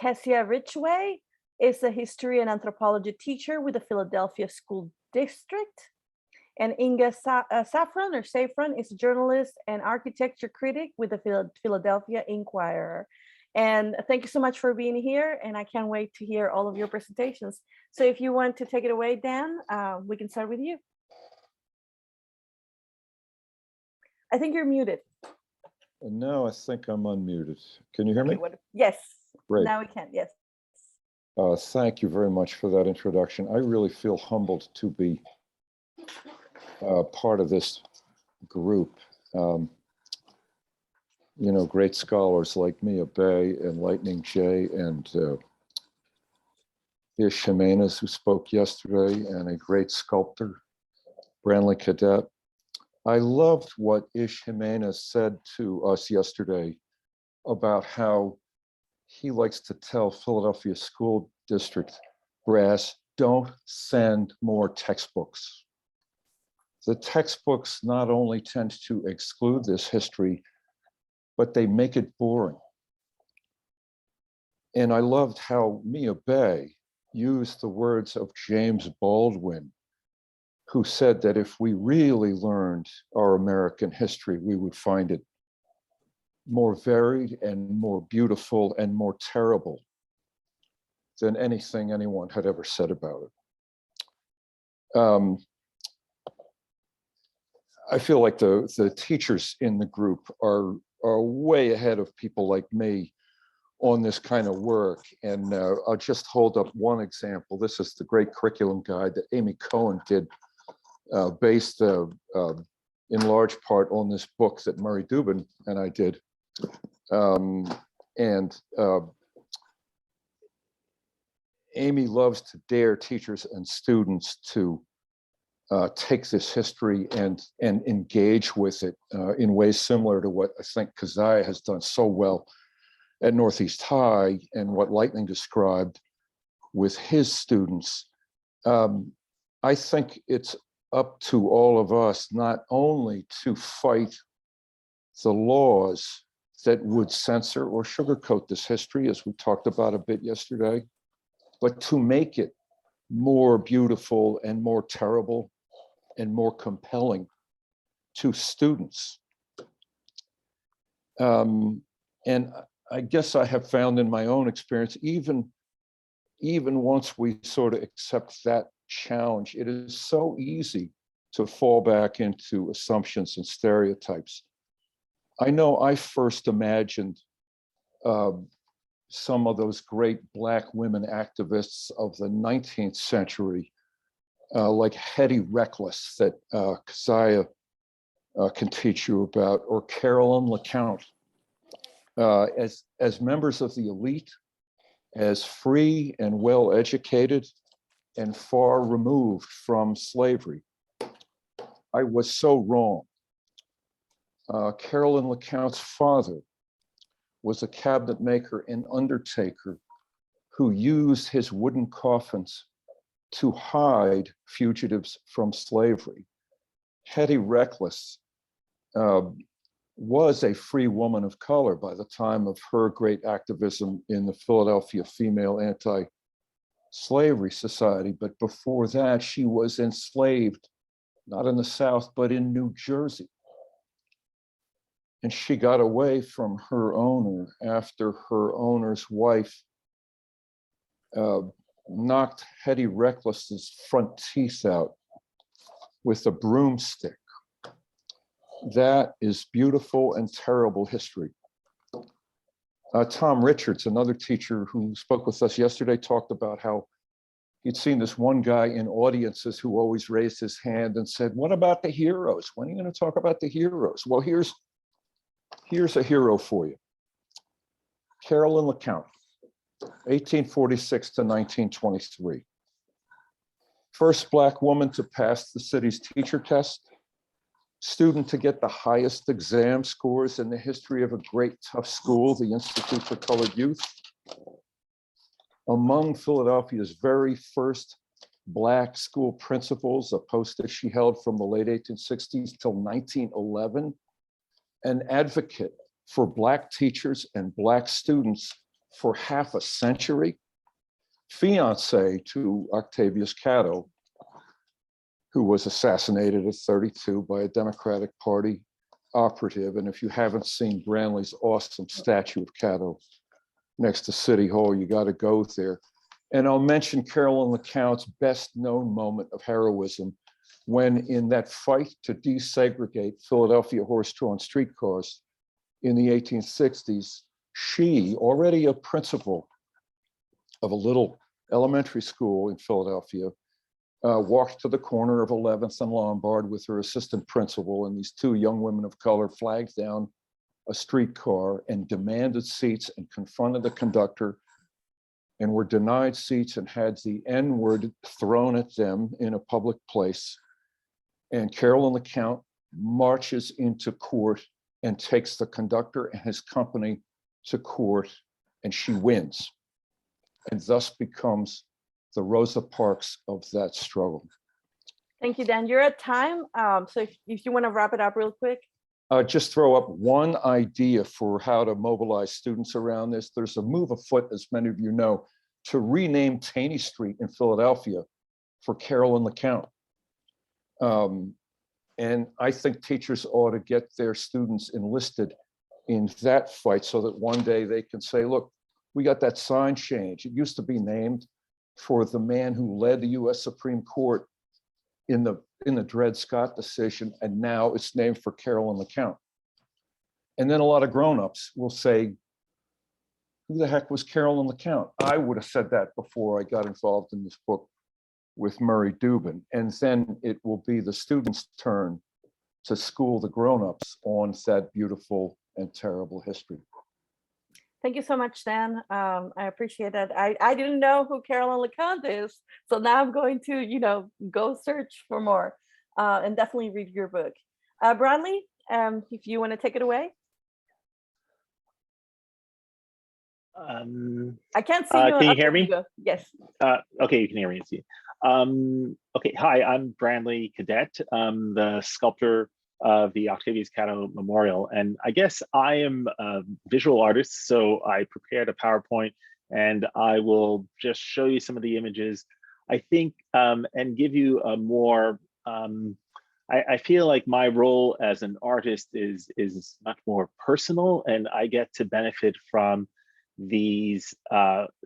Kessia Ridgway is a history and anthropology teacher with the Philadelphia School District. And Inga Safran is a journalist and architecture critic with the Philadelphia Inquirer. And thank you so much for being here. And I can't wait to hear all of your presentations. So if you want to take it away, Dan, we can start with you. I think you're muted. And now I think I'm unmuted. Can you hear me? Yes. Great. Now we can. Yes. Thank you very much for that introduction. I really feel humbled to be part of this group. You know, great scholars like Mia Bay and Lightning J and Ish Jimenez, who spoke yesterday, and a great sculptor, Brantley Cadet. I loved what Ish Jimenez said to us yesterday about how he likes to tell Philadelphia School District brass, don't send more textbooks. The textbooks not only tend to exclude this history, but they make it boring. And I loved how Mia Bay used the words of James Baldwin, who said that if we really learned our American history, we would find it more varied and more beautiful and more terrible than anything anyone had ever said about it. I feel like the teachers in the group are way ahead of people like me on this kind of work. And I'll just hold up one example. This is the great curriculum guide that Amy Cohen did, based in large part on this book that Murray Dubin and I did. Amy loves to dare teachers and students to take this history and engage with it in ways similar to what I think Keziah has done so well at Northeast High and what Lightning described with his students. I think it's up to all of us not only to fight the laws that would censor or sugarcoat this history, as we talked about a bit yesterday, but to make it more beautiful and more terrible and more compelling to students. And I guess I have found in my own experience, even once we sort of accept that challenge, it is so easy to fall back into assumptions and stereotypes. I know I first imagined some of those great Black women activists of the 19th century like Hetty Reckless that Keziah can teach you about, or Carolyn LeCount. As members of the elite, as free and well-educated and far removed from slavery. I was so wrong. Carolyn LeCount's father was a cabinet maker and undertaker who used his wooden coffins to hide fugitives from slavery. Hetty Reckless was a free woman of color by the time of her great activism in the Philadelphia Female Anti-Slavery Society. But before that, she was enslaved, not in the South, but in New Jersey. And she got away from her owner after her owner's wife knocked Hetty Reckless's front teeth out with a broomstick. That is beautiful and terrible history. Tom Richards, another teacher who spoke with us yesterday, talked about how he'd seen this one guy in audiences who always raised his hand and said, "What about the heroes? When are you going to talk about the heroes?" Well, here's a hero for you. Carolyn LeCount, 1846 to 1923. First Black woman to pass the city's teacher test, student to get the highest exam scores in the history of a great tough school, the Institute for Colored Youth. Among Philadelphia's very first Black school principals, a post that she held from the late 1860s till 1911, an advocate for Black teachers and Black students for half a century, fiance to Octavius Cattle, who was assassinated at 32 by a Democratic Party operative. And if you haven't seen Branley's awesome statue of Cattle next to City Hall, you got to go there. And I'll mention Carolyn LeCount's best known moment of heroism when, in that fight to desegregate Philadelphia horse-drawn streetcars in the 1860s, she, already a principal of a little elementary school in Philadelphia, walked to the corner of 11th and Lombard with her assistant principal, and these two young women of color flagged down a streetcar and demanded seats and confronted the conductor and were denied seats and had the N-word thrown at them in a public place. And Carolyn LeCount marches into court and takes the conductor and his company to court, and she wins, and thus becomes the Rosa Parks of that struggle. Thank you, Dan. You're at time. So if you want to wrap it up real quick. Just throw up one idea for how to mobilize students around this. There's a move afoot, as many of you know, to rename Taney Street in Philadelphia for Carolyn LeCount. And I think teachers ought to get their students enlisted in that fight so that one day they can say, look, we got that sign change. It used to be named for the man who led the US Supreme Court in the Dred Scott decision, and now it's named for Carolyn LeCount. And then a lot of grown-ups will say, who the heck was Carolyn LeCount? I would have said that before I got involved in this book with Murray Dubin. And then it will be the students' turn to school the grown-ups on that beautiful and terrible history. Thank you so much, Dan. I appreciate that. I didn't know who Carolyn LeCount is, so now I'm going to, go search for more and definitely read your book. Branley, if you want to take it away. I can't see you. Can you hear me? Yes. Okay, you can hear me. Okay, hi, I'm Branley Cadet. I'm the sculptor of the Octavius Cattle Memorial. And I guess I am a visual artist, so I prepared a PowerPoint and I will just show you some of the images, I think, and give you a more, I feel like my role as an artist is much more personal, and I get to benefit from the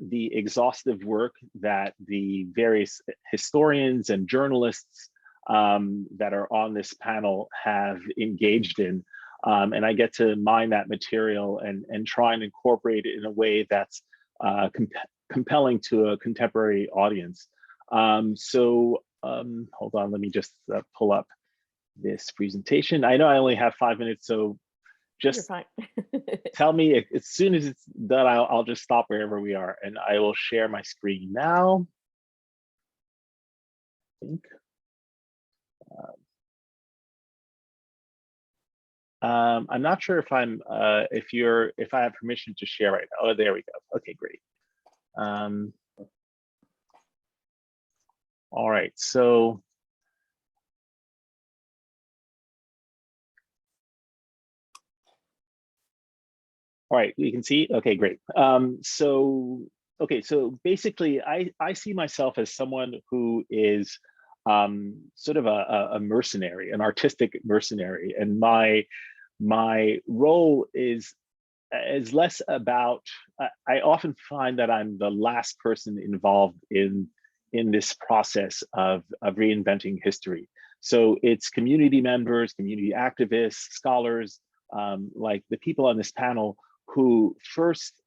exhaustive work that the various historians and journalists that are on this panel have engaged in. And I get to mine that material and try and incorporate it in a way that's compelling to a contemporary audience. So hold on, let me just pull up this presentation. I know I only have 5 minutes, so You're just fine. tell me as soon as it's done, I'll just stop wherever we are, and I will share my screen now. I think. I'm not sure if if I have permission to share right now. Oh, there we go. Okay, great. All right, so all right, we can see. Okay, great. Okay, so basically, I see myself as someone who is sort of a mercenary, an artistic mercenary, and my role is less about. I often find that I'm the last person involved in this process of reinventing history. So it's community members, community activists, scholars, like the people on this panel who first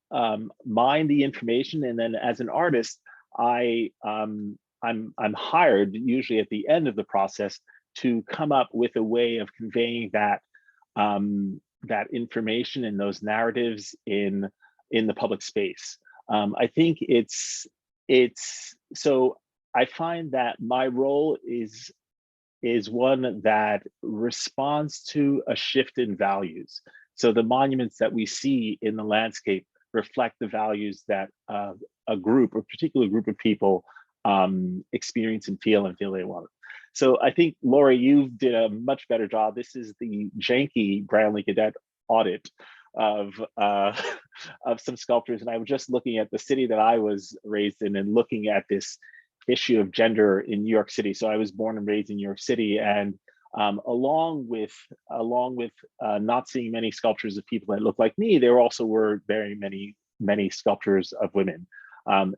mine the information, and then as an artist, I'm hired usually at the end of the process to come up with a way of conveying that that information and those narratives in the public space. I think it's so I find that my role is one that responds to a shift in values. So the monuments that we see in the landscape reflect the values that a particular group of people experience and feel they want. So I think, Laurie, you did a much better job. This is the janky Brantley Cadet audit of some sculptures. And I was just looking at the city that I was raised in and looking at this issue of gender in New York City. So I was born and raised in New York City, and along with not seeing many sculptures of people that look like me, there also were very many sculptures of women,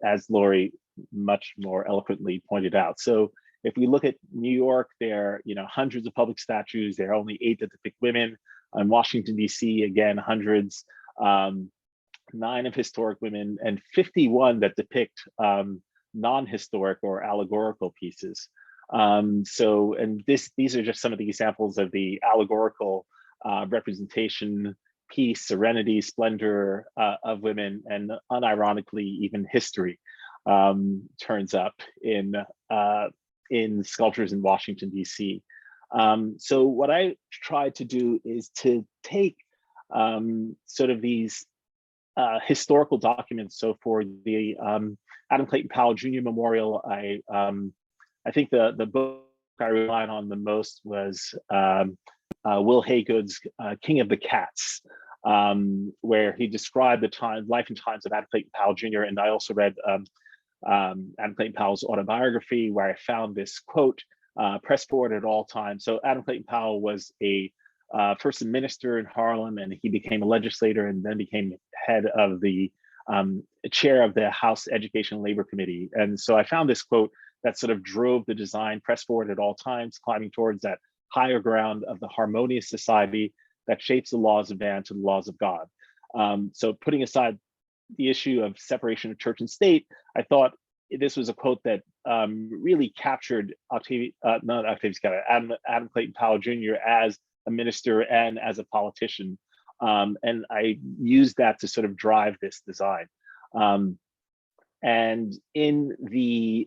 as Laurie much more eloquently pointed out. So if we look at New York, there are hundreds of public statues. There are only 8 that depict women. In Washington, D.C., again, hundreds, 9 of historic women, and 51 that depict non-historic or allegorical pieces. These are just some of the examples of the allegorical representation, peace, serenity, splendor of women, and unironically, even history turns up in sculptures in Washington, D.C. So what I tried to do is to take sort of these historical documents. So for the Adam Clayton Powell Jr. Memorial, I think the book I relied on the most was Will Haygood's King of the Cats, where he described the life and times of Adam Clayton Powell Jr. And I also read Adam Clayton Powell's autobiography, where I found this quote, press forward at all times. So Adam Clayton Powell was first a minister in Harlem, and he became a legislator and then became head of the chair of the House Education and Labor Committee. And so I found this quote that sort of drove the design, press forward at all times, climbing towards that higher ground of the harmonious society that shapes the laws of man to the laws of God. So putting aside the issue of separation of church and state, I thought this was a quote that really captured Adam Clayton Powell Jr. as a minister and as a politician. And I used that to sort of drive this design. And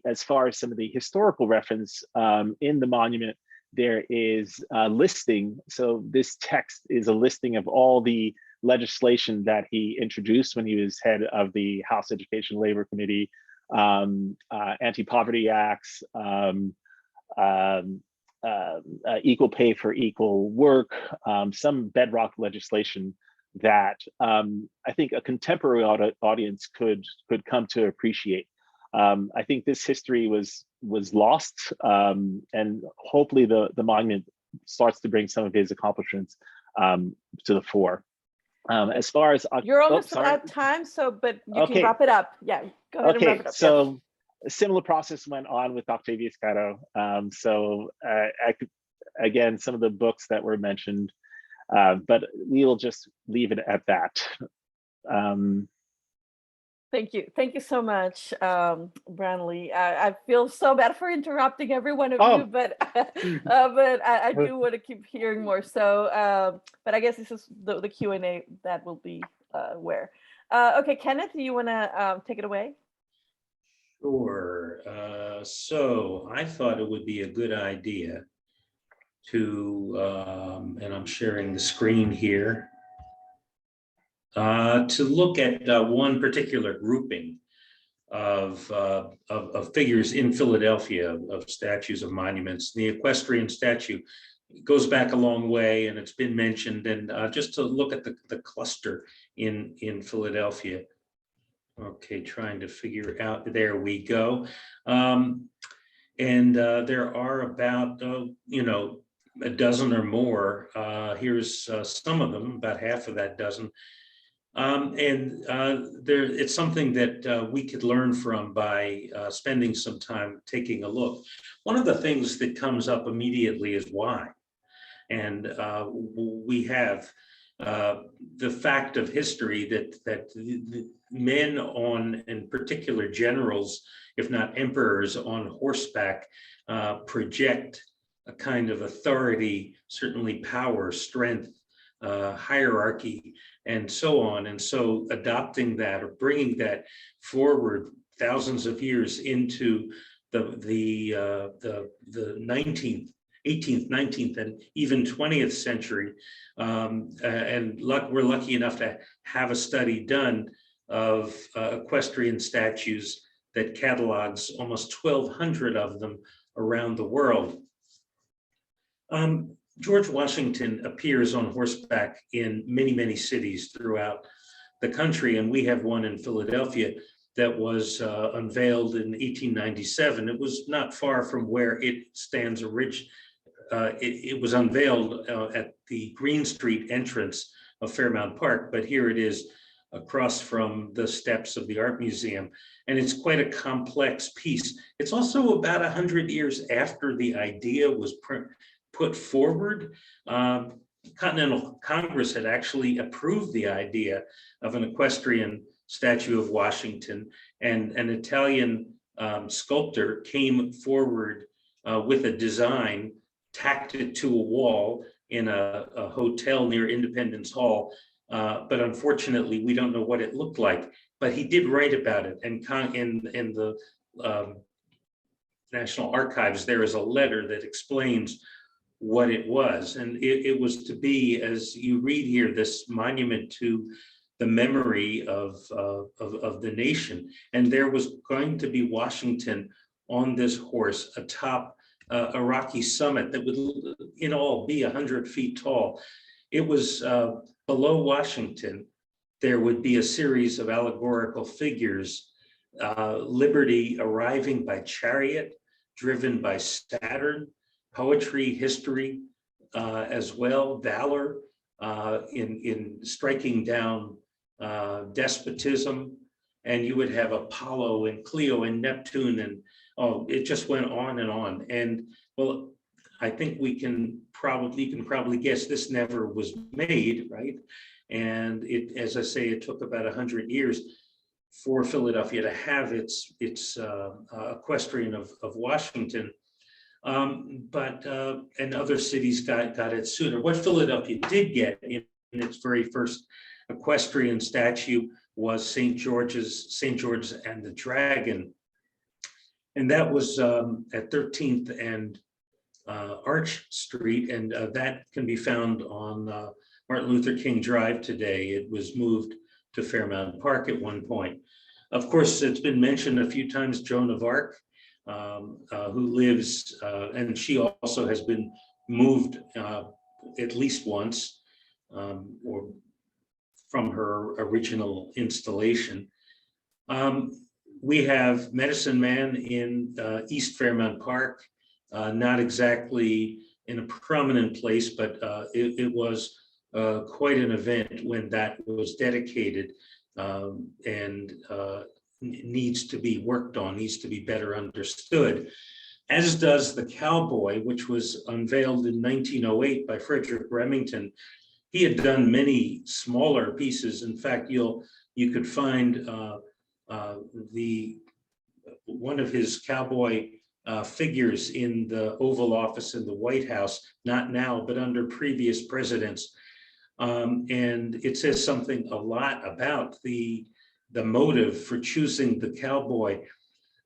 as far as some of the historical reference in the monument, there is a listing. So this text is a listing of all the legislation that he introduced when he was head of the House Education Labor Committee, anti-poverty acts, equal pay for equal work, some bedrock legislation that I think a contemporary audience could come to appreciate. I think this history was lost, and hopefully the monument starts to bring some of his accomplishments to the fore. As far as you're almost out of time, but you can wrap it up. Yeah, go ahead and wrap it up. So a similar process went on with Octavius Cattle. I could, again, some of the books that were mentioned, but we will just leave it at that. Thank you so much, Branley. I feel so bad for interrupting every one of you, but I do want to keep hearing more. So, but I guess this is the Q&A that will be where. Okay, Kenneth, do you want to take it away? Sure. So I thought it would be a good idea to, and I'm sharing the screen here, to look at one particular grouping of figures in Philadelphia, of statues, of monuments. The equestrian statue goes back a long way, and it's been mentioned, and just to look at the cluster in Philadelphia. Okay, trying to figure out, there we go. And there are about, a dozen or more. Here's some of them, about half of that dozen. It's something that we could learn from by spending some time taking a look. One of the things that comes up immediately is why. And we have the fact of history that the men on, in particular generals, if not emperors, on horseback project a kind of authority, certainly power, strength, hierarchy, and so on. And so adopting that or bringing that forward thousands of years into the 19th, 18th, 19th, and even 20th century. We're lucky enough to have a study done of equestrian statues that catalogs almost 1,200 of them around the world. George Washington appears on horseback in many, many cities throughout the country, and we have one in Philadelphia that was unveiled in 1897. It was not far from where it stands originally. It was unveiled at the Green Street entrance of Fairmount Park, but here it is across from the steps of the Art Museum. And it's quite a complex piece. It's also about 100 years after the idea was put forward. Continental Congress had actually approved the idea of an equestrian statue of Washington, and an Italian sculptor came forward with a design, tacked it to a wall in a hotel near Independence Hall. But unfortunately, we don't know what it looked like. But he did write about it, and in the National Archives, there is a letter that explains what it was. And it was to be, as you read here, this monument to the memory of the nation. And there was going to be Washington on this horse atop a rocky summit that would in all be 100 feet tall. It was below Washington, there would be a series of allegorical figures, liberty arriving by chariot, driven by Saturn, poetry, history, as well, valor in striking down despotism. And you would have Apollo and Cleo and Neptune, and it just went on and on. And well, I think you can probably guess this never was made, right? And it, as I say, it took about 100 years for Philadelphia to have its equestrian of Washington. And other cities got it sooner. What Philadelphia did get in its very first equestrian statue was St. George and the Dragon. And that was at 13th and Arch Street, and that can be found on Martin Luther King Drive today. It was moved to Fairmount Park at one point. Of course, it's been mentioned a few times, Joan of Arc, who lives, and she also has been moved at least once, or from her original installation. We have Medicine Man in East Fairmount Park, not exactly in a prominent place, but it was quite an event when that was dedicated, and needs to be worked on, needs to be better understood, as does the Cowboy, which was unveiled in 1908 by Frederick Remington. He had done many smaller pieces. In fact, you could find one of his cowboy figures in the Oval Office in the White House, not now, but under previous presidents. And it says something a lot about the motive for choosing the cowboy.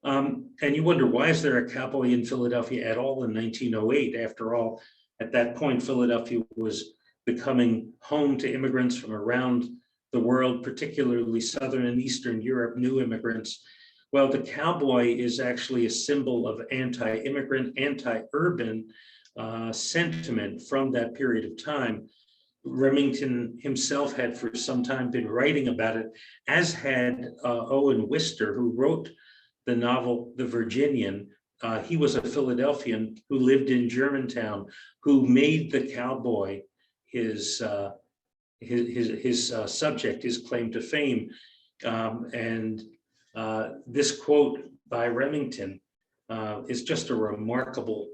And you wonder, why is there a cowboy in Philadelphia at all in 1908? After all, at that point, Philadelphia was becoming home to immigrants from around the world, particularly Southern and Eastern Europe, new immigrants. Well, the cowboy is actually a symbol of anti-immigrant, anti-urban sentiment from that period of time. Remington himself had for some time been writing about it, as had Owen Wister, who wrote the novel The Virginian. He was a Philadelphian who lived in Germantown, who made the cowboy his subject, his claim to fame. This quote by Remington is just a remarkable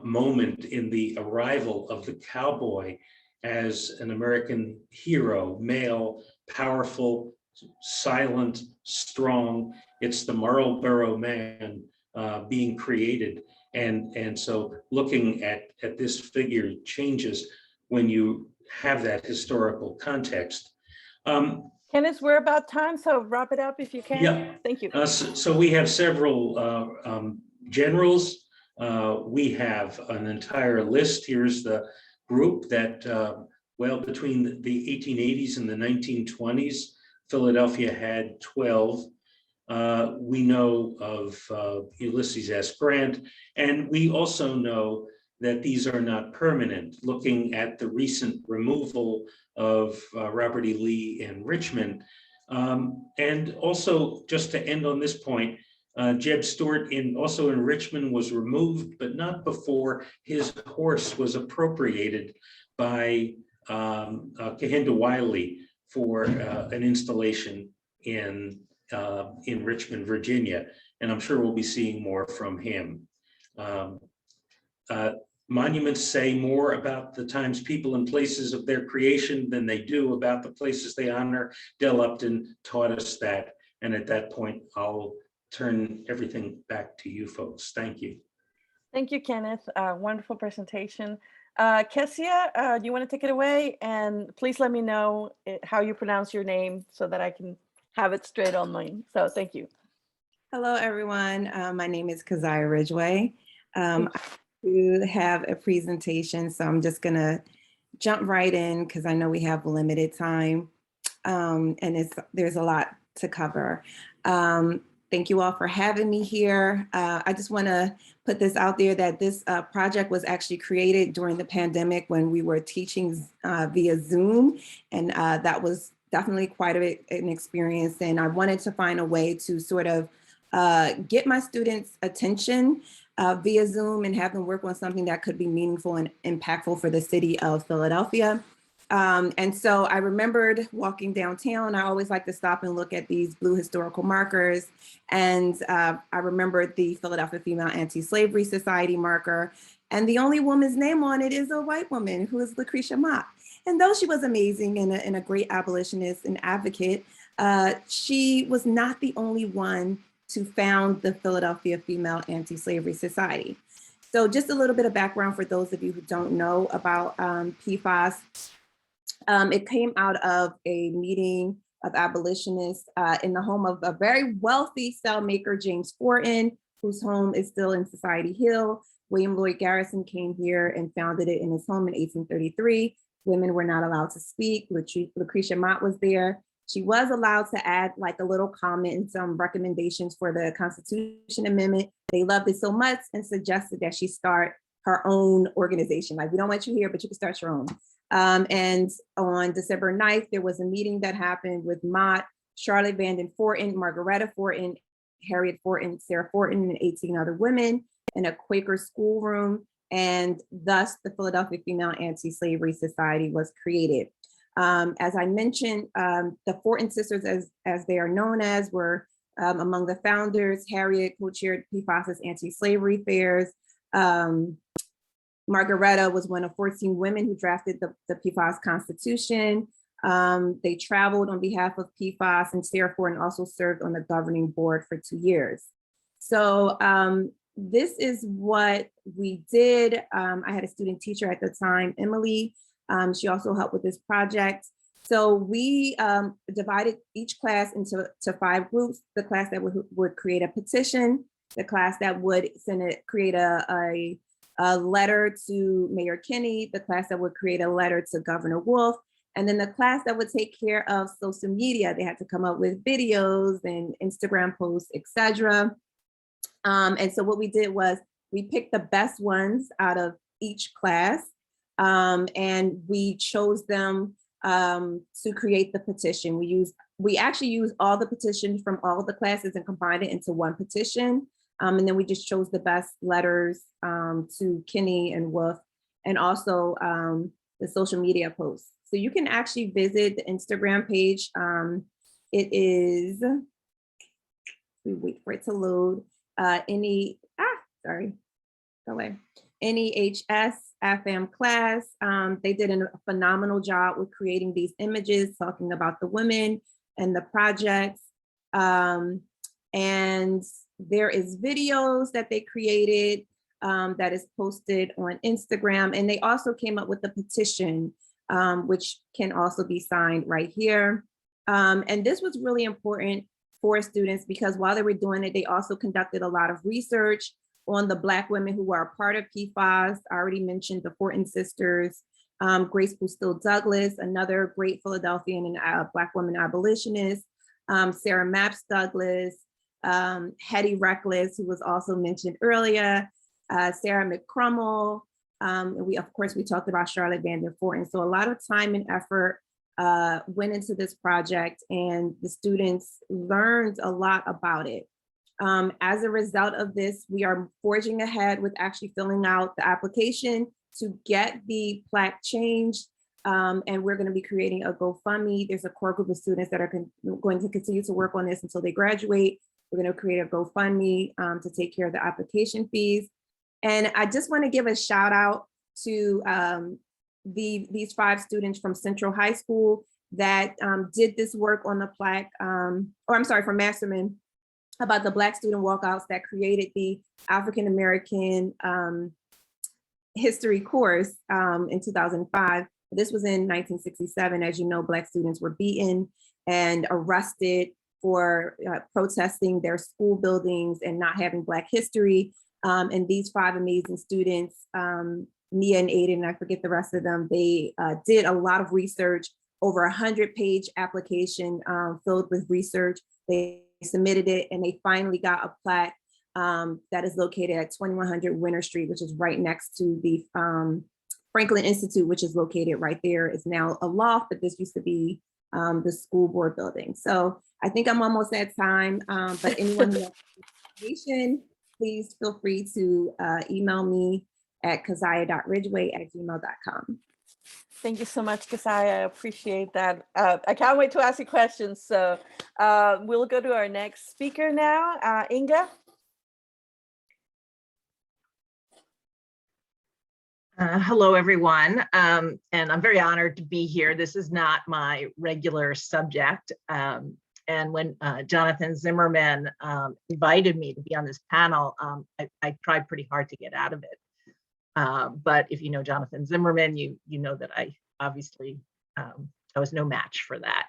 moment in the arrival of the cowboy as an American hero, male, powerful, silent, strong. It's the Marlboro man being created. And so looking at this figure changes when you have that historical context. Kenneth, we're about time, so wrap it up if you can. Yeah. Thank you. So we have several generals. We have an entire list. Here's the group that, well, between the 1880s and the 1920s, Philadelphia had 12. We know of Ulysses S. Grant, and we also know that these are not permanent. Looking at the recent removal of Robert E. Lee in Richmond. And also, just to end on this point, Jeb Stuart also in Richmond was removed, but not before his horse was appropriated by Kehinde Wiley for an installation in Richmond, Virginia. And I'm sure we'll be seeing more from him. Monuments say more about the times, people, and places of their creation than they do about the places they honor. Dell Upton taught us that. And at that point, I'll turn everything back to you folks. Thank you. Thank you, Kenneth. Wonderful presentation. Kessia, do you want to take it away? And please let me know how you pronounce your name so that I can have it straight on mine. So thank you. Hello, everyone. My name is Keziah Ridgway. To have a presentation, so I'm just gonna jump right in because I know we have limited time, and there's a lot to cover. Thank you all for having me here. I just want to put this out there that this project was actually created during the pandemic when we were teaching via Zoom, and that was definitely quite an experience. And I wanted to find a way to sort of get my students' attention via Zoom and have them work on something that could be meaningful and impactful for the city of Philadelphia. And so I remembered walking downtown. I always like to stop and look at these blue historical markers. And I remembered the Philadelphia Female Anti-Slavery Society marker. And the only woman's name on it is a white woman, who is Lucretia Mott. And though she was amazing and a great abolitionist and advocate, she was not the only one to found the Philadelphia Female Anti-Slavery Society. So just a little bit of background for those of you who don't know about PFAS. It came out of a meeting of abolitionists in the home of a very wealthy cell maker, James Fortin, whose home is still in Society Hill. William Lloyd Garrison came here and founded it in his home in 1833. Women were not allowed to speak. Lucretia Mott was there. She was allowed to add like a little comment and some recommendations for the Constitution Amendment. They loved it so much and suggested that she start her own organization. Like, we don't want you here, but you can start your own. And on December 9th, there was a meeting that happened with Mott, Charlotte Vanden Fortin, Margaretta Fortin, Harriet Fortin, Sarah Fortin, and 18 other women in a Quaker schoolroom. And thus the Philadelphia Female Anti-Slavery Society was created. As I mentioned, the Fortin sisters, as they are known as, were among the founders. Harriet co-chaired PFAS's anti-slavery fairs. Margaretta was one of 14 women who drafted the PFAS Constitution. They traveled on behalf of PFAS and therefore and also served on the governing board for 2 years. So this is what we did. I had a student teacher at the time, Emily. She also helped with this project. So we divided each class into 5 groups. The class that would create a petition, the class that would create a letter to Mayor Kinney, the class that would create a letter to Governor Wolf, and then the class that would take care of social media. They had to come up with videos and Instagram posts, etc. And so what we did was we picked the best ones out of each class, and we chose them to create the petition. We actually used all the petitions from all of the classes and combined it into one petition. And then we just chose the best letters to Kinney and Wolf, and also the social media posts. So you can actually visit the Instagram page. It is, we wait for it to load. NEHS FM class. They did a phenomenal job with creating these images, talking about the women and the projects. And there is videos that they created that is posted on Instagram. And they also came up with a petition, which can also be signed right here. And this was really important for students because while they were doing it, they also conducted a lot of research on the Black women who are a part of PFAS. I already mentioned the Fortin sisters, Grace Bustillo Douglas, another great Philadelphian and Black woman abolitionist, Sarah Mapps Douglas, Hetty Reckless, who was also mentioned earlier, Sarah McCrummel, and we talked about Charlotte Vanden Fortin. So a lot of time and effort went into this project, and the students learned a lot about it. As a result of this, we are forging ahead with actually filling out the application to get the plaque changed. And we're going to be creating a GoFundMe. There's a core group of students that are going to continue to work on this until they graduate. We're going to create a GoFundMe to take care of the application fees. And I just want to give a shout out to these 5 students from Central High School that did this work on the plaque, from Masterman, about the Black student walkouts that created the African American history course in 2005. This was in 1967. As you know, Black students were beaten and arrested for protesting their school buildings and not having Black history. And these 5 amazing students, Mia and Aiden, and I forget the rest of them, they did a lot of research, over 100-page application filled with research. They submitted it and they finally got a plaque that is located at 2100 Winter Street, which is right next to the Franklin Institute, which is located right there. It's now a loft, but this used to be the school board building. So I think I'm almost at time, but anyone who has information, please feel free to email me at keziah.ridgway@gmail.com. Thank you so much, Keziah. I appreciate that. I can't wait to ask you questions. So we'll go to our next speaker now, Inga. Hello, everyone. And I'm very honored to be here. This is not my regular subject. And when Jonathan Zimmerman invited me to be on this panel, I tried pretty hard to get out of it. But if you know Jonathan Zimmerman, you know that I obviously, I was no match for that.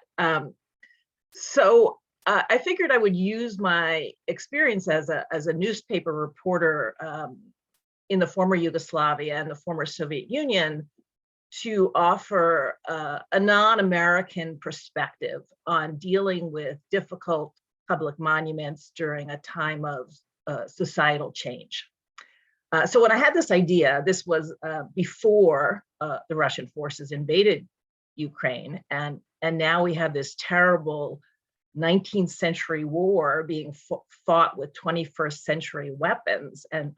So I figured I would use my experience as a newspaper reporter in the former Yugoslavia and the former Soviet Union to offer a non-American perspective on dealing with difficult public monuments during a time of societal change. So when I had this idea, this was before the Russian forces invaded Ukraine, and now we have this terrible 19th century war being fought with 21st century weapons, and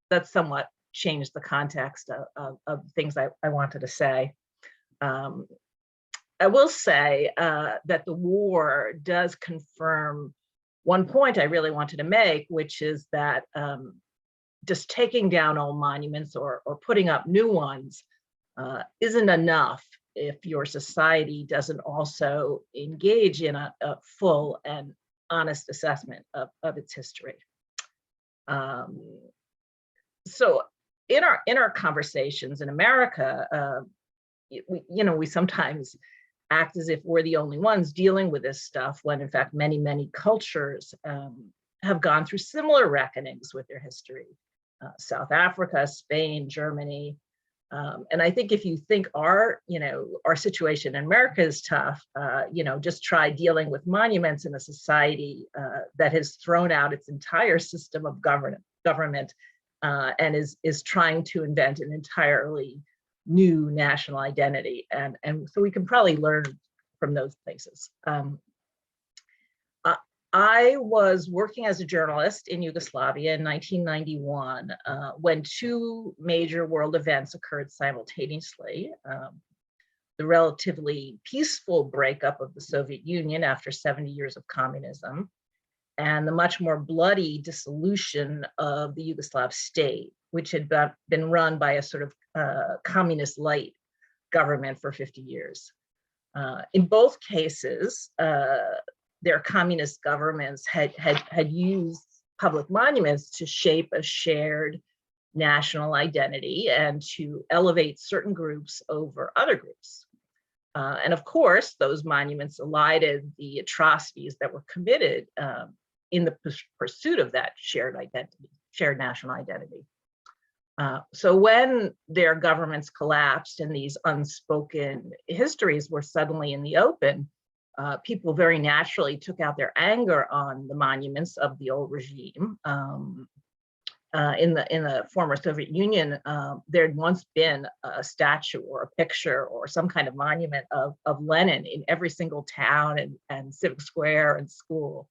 that somewhat changed the context of things I wanted to say. I will say that the war does confirm one point I really wanted to make, which is that just taking down old monuments or putting up new ones isn't enough if your society doesn't also engage in a full and honest assessment of its history. So in our conversations in America, we sometimes act as if we're the only ones dealing with this stuff, when in fact many cultures have gone through similar reckonings with their history. South Africa, Spain, Germany. And I think if you think our situation in America is tough, just try dealing with monuments in a society that has thrown out its entire system of government and is trying to invent an entirely new national identity. And so we can probably learn from those places. I was working as a journalist in Yugoslavia in 1991 when two major world events occurred simultaneously. The relatively peaceful breakup of the Soviet Union after 70 years of communism, and the much more bloody dissolution of the Yugoslav state, which had been run by a sort of communist light government for 50 years. In both cases, their communist governments had used public monuments to shape a shared national identity and to elevate certain groups over other groups. And of course, those monuments elided the atrocities that were committed in the pursuit of that shared identity, shared national identity. So when their governments collapsed and these unspoken histories were suddenly in the open, people very naturally took out their anger on the monuments of the old regime. In the former Soviet Union, there had once been a statue or a picture or some kind of monument of Lenin in every single town and civic square and school.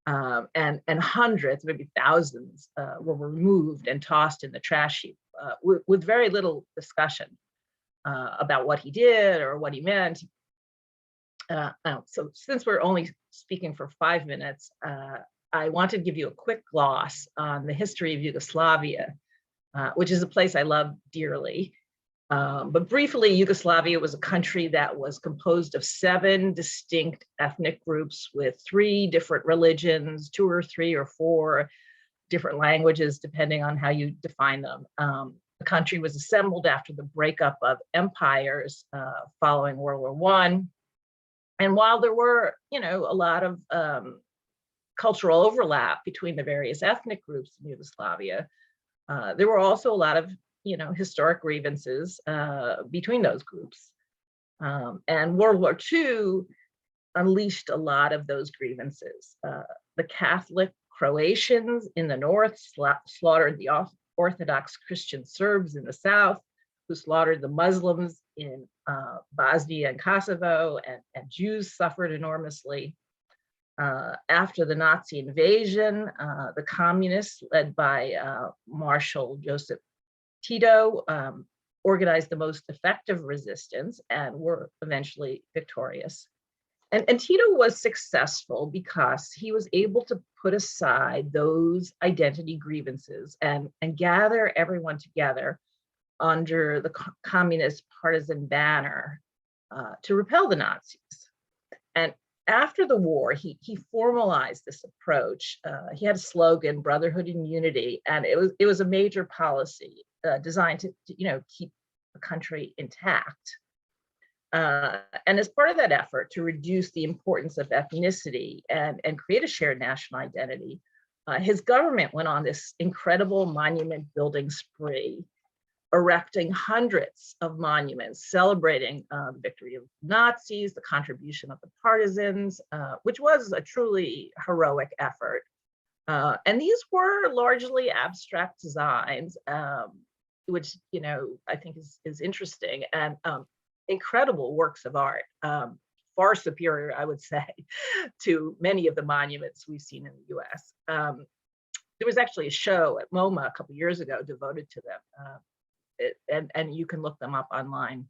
And hundreds, maybe thousands, were removed and tossed in the trash heap with very little discussion about what he did or what he meant. So since we're only speaking for 5 minutes, I want to give you a quick gloss on the history of Yugoslavia, which is a place I love dearly. But briefly, Yugoslavia was a country that was composed of 7 distinct ethnic groups with 3 different religions, 2 or 3 or 4 different languages, depending on how you define them. The country was assembled after the breakup of empires following World War I. And while there were, a lot of cultural overlap between the various ethnic groups in Yugoslavia, there were also a lot of historic grievances between those groups. And World War II unleashed a lot of those grievances. The Catholic Croatians in the north slaughtered the Orthodox Christian Serbs in the south, who slaughtered the Muslims in Bosnia and Kosovo, and Jews suffered enormously. After the Nazi invasion, the communists, led by Marshal Joseph Tito, organized the most effective resistance and were eventually victorious. And Tito was successful because he was able to put aside those identity grievances and gather everyone together under the communist partisan banner to repel the Nazis. And after the war, he formalized this approach. He had a slogan, "Brotherhood and Unity," and it was a major policy designed to keep the country intact. And as part of that effort to reduce the importance of ethnicity and create a shared national identity, his government went on this incredible monument building spree, erecting hundreds of monuments celebrating the victory of Nazis, the contribution of the partisans, which was a truly heroic effort. And these were largely abstract designs, which I think is interesting, and incredible works of art, far superior, I would say, to many of the monuments we've seen in the US. There was actually a show at MoMA a couple of years ago devoted to them. And you can look them up online.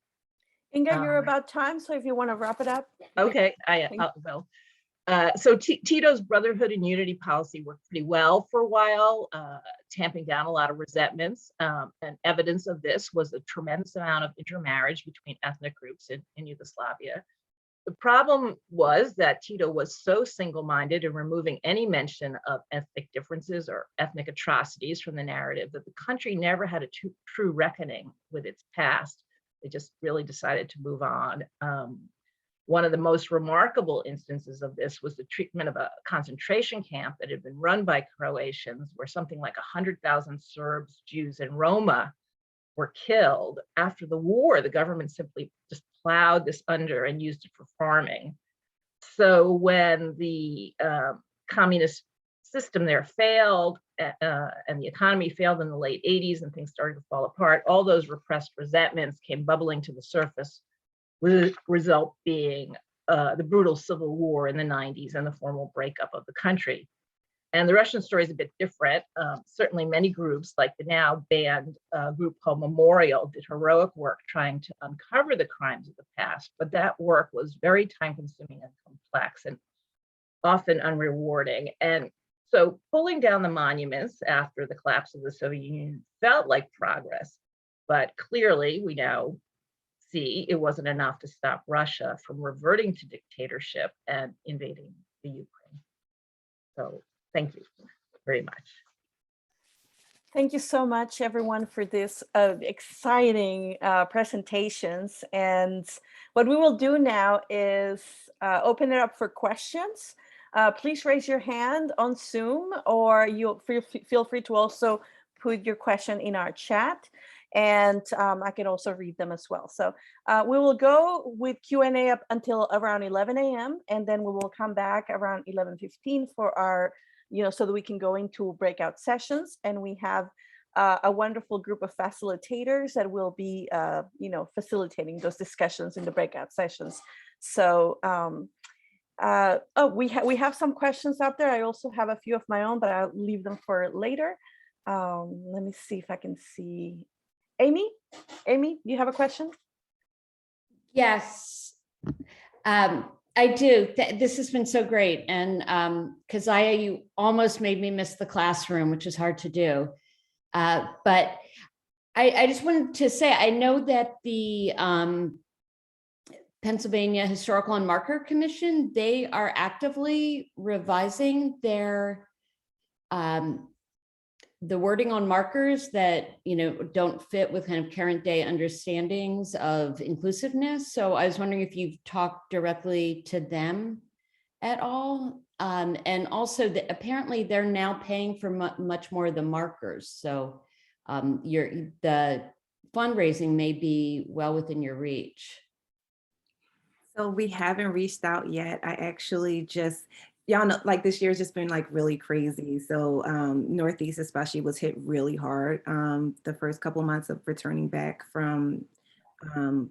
Inga, you're about time, so if you want to wrap it up. Okay, I will. So Tito's brotherhood and unity policy worked pretty well for a while, tamping down a lot of resentments. And evidence of this was a tremendous amount of intermarriage between ethnic groups in Yugoslavia. The problem was that Tito was so single-minded in removing any mention of ethnic differences or ethnic atrocities from the narrative that the country never had a true reckoning with its past. They just really decided to move on. One of the most remarkable instances of this was the treatment of a concentration camp that had been run by Croatians, where something like 100,000 Serbs, Jews, and Roma were killed. After the war, the government simply just plowed this under and used it for farming. So when the communist system there failed and the economy failed in the late 80s and things started to fall apart, all those repressed resentments came bubbling to the surface, with the result being the brutal civil war in the 90s and the formal breakup of the country. And the Russian story is a bit different. Certainly many groups, like the now banned group called Memorial, did heroic work trying to uncover the crimes of the past, but that work was very time-consuming and complex and often unrewarding. And so pulling down the monuments after the collapse of the Soviet Union felt like progress, but clearly we now see it wasn't enough to stop Russia from reverting to dictatorship and invading the Ukraine. So thank you very much. Thank you so much, everyone, for this exciting presentations. And what we will do now is open it up for questions. Please raise your hand on Zoom, or you feel free to also put your question in our chat. And I can also read them as well. So we will go with Q&A up until around 11 a.m. and then we will come back around 11:15 for our, so that we can go into breakout sessions. And we have a wonderful group of facilitators that will be, facilitating those discussions in the breakout sessions. So, we have some questions out there. I also have a few of my own, but I'll leave them for later. Let me see if I can see. Amy, you have a question? Yes, I do. This has been so great. And Keziah, you almost made me miss the classroom, which is hard to do. But I just wanted to say, I know that the Pennsylvania Historical and Marker Commission, they are actively revising their the wording on markers that don't fit with kind of current day understandings of inclusiveness. So I was wondering if you've talked directly to them at all, and also that apparently they're now paying for much more of the markers. So the fundraising may be well within your reach. So we haven't reached out yet. I actually just, y'all know, like this year's just been like really crazy. So Northeast especially was hit really hard the first couple of months of returning back from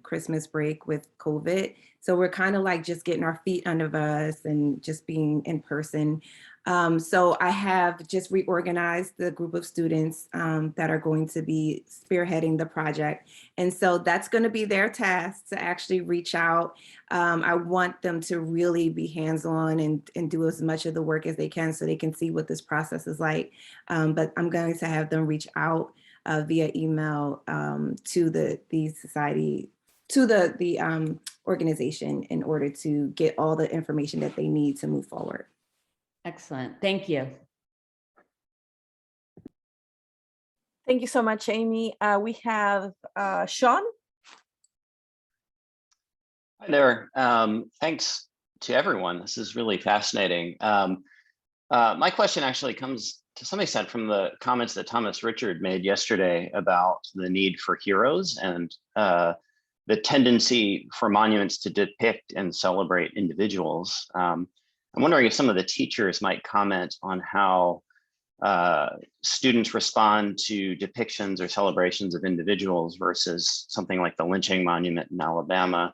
Christmas break with COVID. So we're kind of like just getting our feet under us and just being in person. So I have just reorganized the group of students that are going to be spearheading the project. And so that's going to be their task, to actually reach out. I want them to really be hands-on and do as much of the work as they can so they can see what this process is like. But I'm going to have them reach out via email to the society, to the organization, in order to get all the information that they need to move forward. Excellent. Thank you. Thank you so much, Amy. We have Sean. Hi there. Thanks to everyone. This is really fascinating. My question actually comes to some extent from the comments that Thomas Richard made yesterday about the need for heroes and the tendency for monuments to depict and celebrate individuals. I'm wondering if some of the teachers might comment on how students respond to depictions or celebrations of individuals versus something like the lynching monument in Alabama,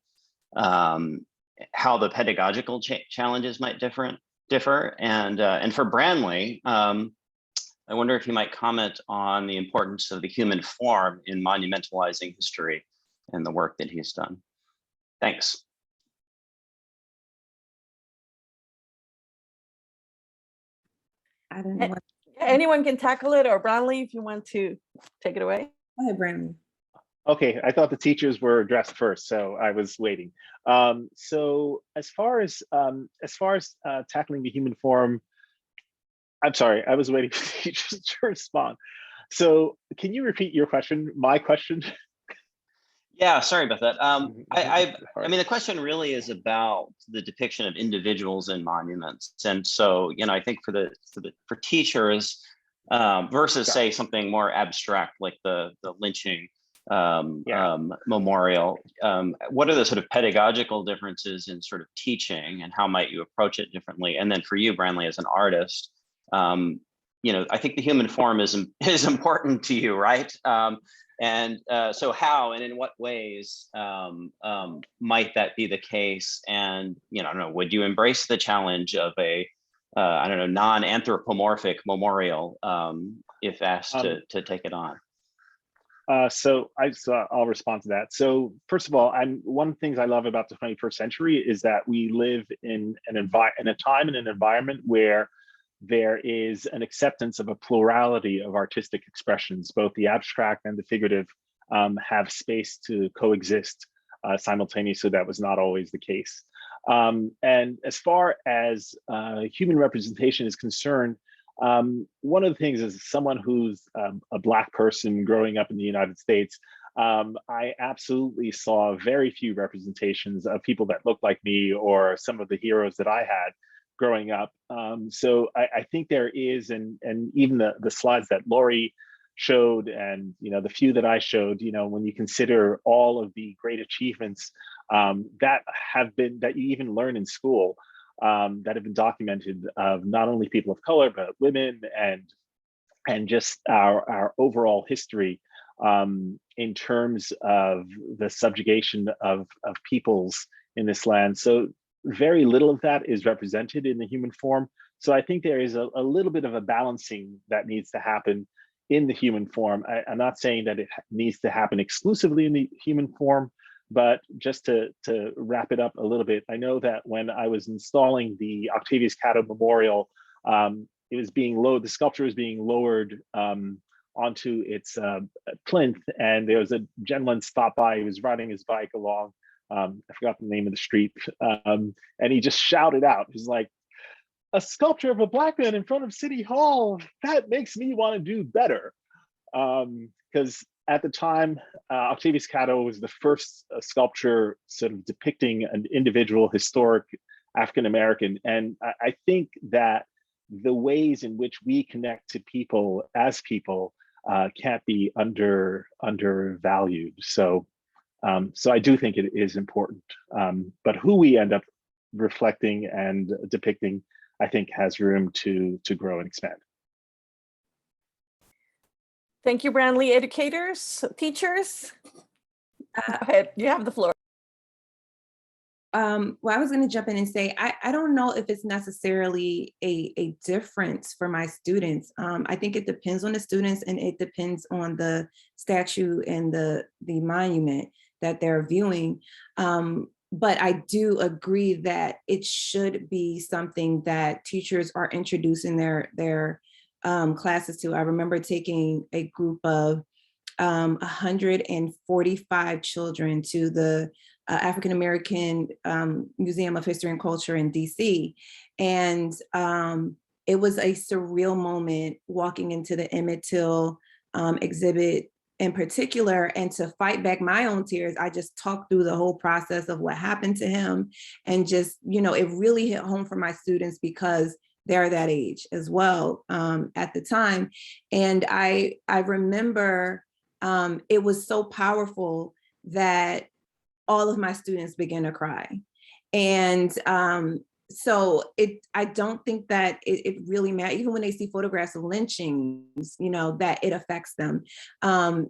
how the pedagogical challenges might differ. And for Branley, I wonder if you might comment on the importance of the human form in monumentalizing history and the work that he's done. Thanks. I didn't know what. Anyone can tackle it, or Brownlee, if you want to take it away. Go ahead, Brandon. Okay, I thought the teachers were addressed first, so I was waiting. So as far as tackling the human form, I'm sorry, I was waiting for the teachers to respond. So can you repeat your question, my question? Yeah, sorry about that. I mean, the question really is about the depiction of individuals in monuments, and so I think for teachers versus say something more abstract like the lynching memorial, what are the sort of pedagogical differences in sort of teaching, and how might you approach it differently? And then for you, Brantley, as an artist, I think the human form is important to you, right? So how and in what ways might that be the case? And I don't know, would you embrace the challenge of a non-anthropomorphic memorial if asked to take it on? So I'll respond to that. So first of all, one of the things I love about the 21st century is that we live in a time and an environment where there is an acceptance of a plurality of artistic expressions, both the abstract and the figurative have space to coexist simultaneously. That was not always the case. And as far as human representation is concerned, one of the things is someone who's a Black person growing up in the United States, I absolutely saw very few representations of people that looked like me or some of the heroes that I had growing up. So I think there is, and even the slides that Laurie showed, and the few that I showed, when you consider all of the great achievements that you even learn in school, that have been documented of not only people of color but women and just our overall history in terms of the subjugation of peoples in this land. So very little of that is represented in the human form. So I think there is a little bit of a balancing that needs to happen in the human form. I'm not saying that it needs to happen exclusively in the human form, but just to wrap it up a little bit, I know that when I was installing the Octavius Cattle Memorial, it was being lowered, the sculpture was being lowered onto its plinth, and there was a gentleman stopped by, he was riding his bike along, I forgot the name of the street, and he just shouted out, he's like, "A sculpture of a Black man in front of City Hall, that makes me want to do better." Because at the time, Octavius Cattle was the first sculpture sort of depicting an individual historic African-American. And I think that the ways in which we connect to people as people can't be undervalued. So I do think it is important, but who we end up reflecting and depicting, I think, has room to grow and expand. Thank you, Brantley. Educators, teachers, go ahead, you have the floor. Well, I was going to jump in and say, I don't know if it's necessarily a difference for my students. I think it depends on the students, and it depends on the statue and the monument that they're viewing. But I do agree that it should be something that teachers are introducing their classes to. I remember taking a group of 145 children to the African American Museum of History and Culture in DC. And it was a surreal moment walking into the Emmett Till exhibit in particular, and to fight back my own tears. I just talked through the whole process of what happened to him, and just, it really hit home for my students because they're that age as well at the time. And I remember it was so powerful that all of my students began to cry. And so I don't think that it really matters, even when they see photographs of lynchings, that it affects them.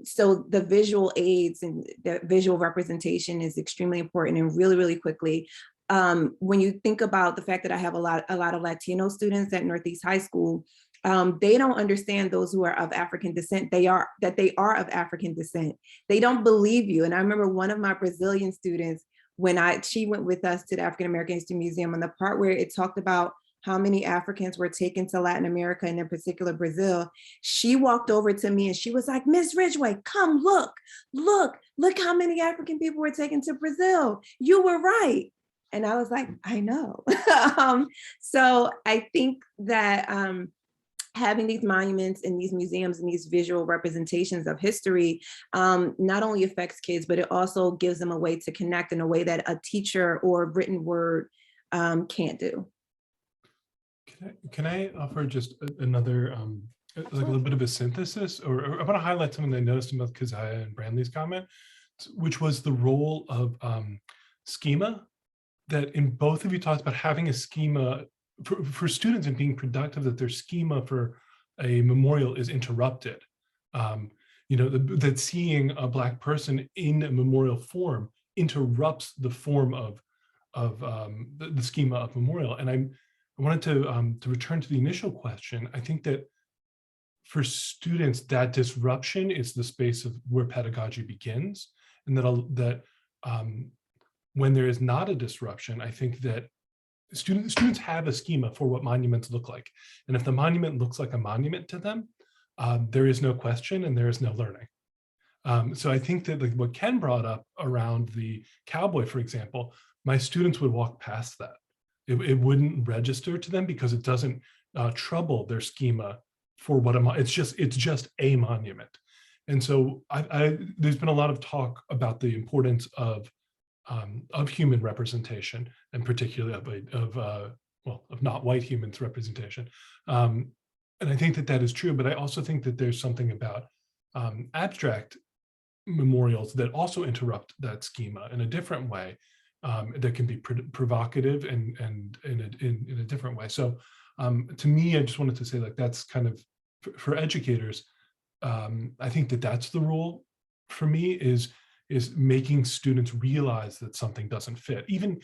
So the visual aids and the visual representation is extremely important. And really, really quickly, when you think about the fact that I have a lot of Latino students at Northeast High School, they don't understand those who are of African descent. They are of African descent. They don't believe you. And I remember one of my Brazilian students, when she went with us to the African American History Museum, and the part where it talked about how many Africans were taken to Latin America and in particular Brazil, she walked over to me and she was like, Miss Ridgway, come look how many African people were taken to Brazil. You were right. And I was like, I know. So I think that having these monuments and these museums and these visual representations of history not only affects kids, but it also gives them a way to connect in a way that a teacher or written word can't do. Can I offer just another, like a little bit of a synthesis, or I want to highlight something that I noticed about Keziah and Brandley's comment, which was the role of schema, that in both of you talked about having a schema for students and being productive, that their schema for a memorial is interrupted. That seeing a Black person in a memorial form interrupts the form of the schema of memorial. And I wanted to return to the initial question. I think that for students, that disruption is the space of where pedagogy begins, and that when there is not a disruption, I think that students have a schema for what monuments look like. And if the monument looks like a monument to them, there is no question and there is no learning. So I think that, like what Ken brought up around the cowboy, for example, my students would walk past that. It wouldn't register to them because it doesn't trouble their schema for what it's just a monument. And so there's been a lot of talk about the importance of human representation, and particularly of not white humans representation. And I think that is true, but I also think that there's something about abstract memorials that also interrupt that schema in a different way, that can be provocative and in a different way. So to me, I just wanted to say, like, that's kind of for educators. I think that's the rule for me, is making students realize that something doesn't fit. Even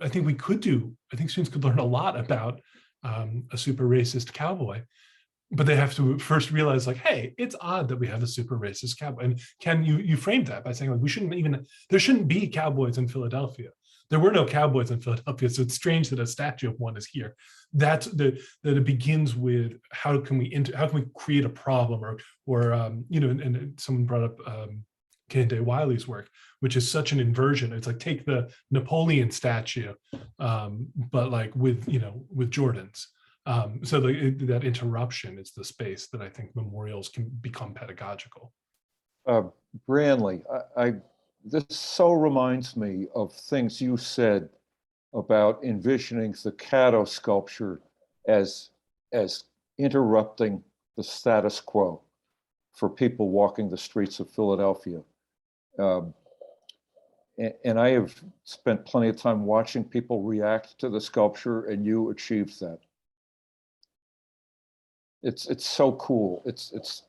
I think students could learn a lot about a super racist cowboy, but they have to first realize, like, hey, it's odd that we have a super racist cowboy. And Ken, you framed that by saying, like, there shouldn't be cowboys in Philadelphia. There were no cowboys in Philadelphia, so it's strange that a statue of one is here. That it begins with how can we create a problem, or and someone brought up Kehinde Wiley's work, which is such an inversion. It's like, take the Napoleon statue, but like with Jordans. So that interruption is the space that I think memorials can become pedagogical. Brandley, this so reminds me of things you said about envisioning the Cattle sculpture as interrupting the status quo for people walking the streets of Philadelphia. And I have spent plenty of time watching people react to the sculpture, and you achieved that. It's so cool. It's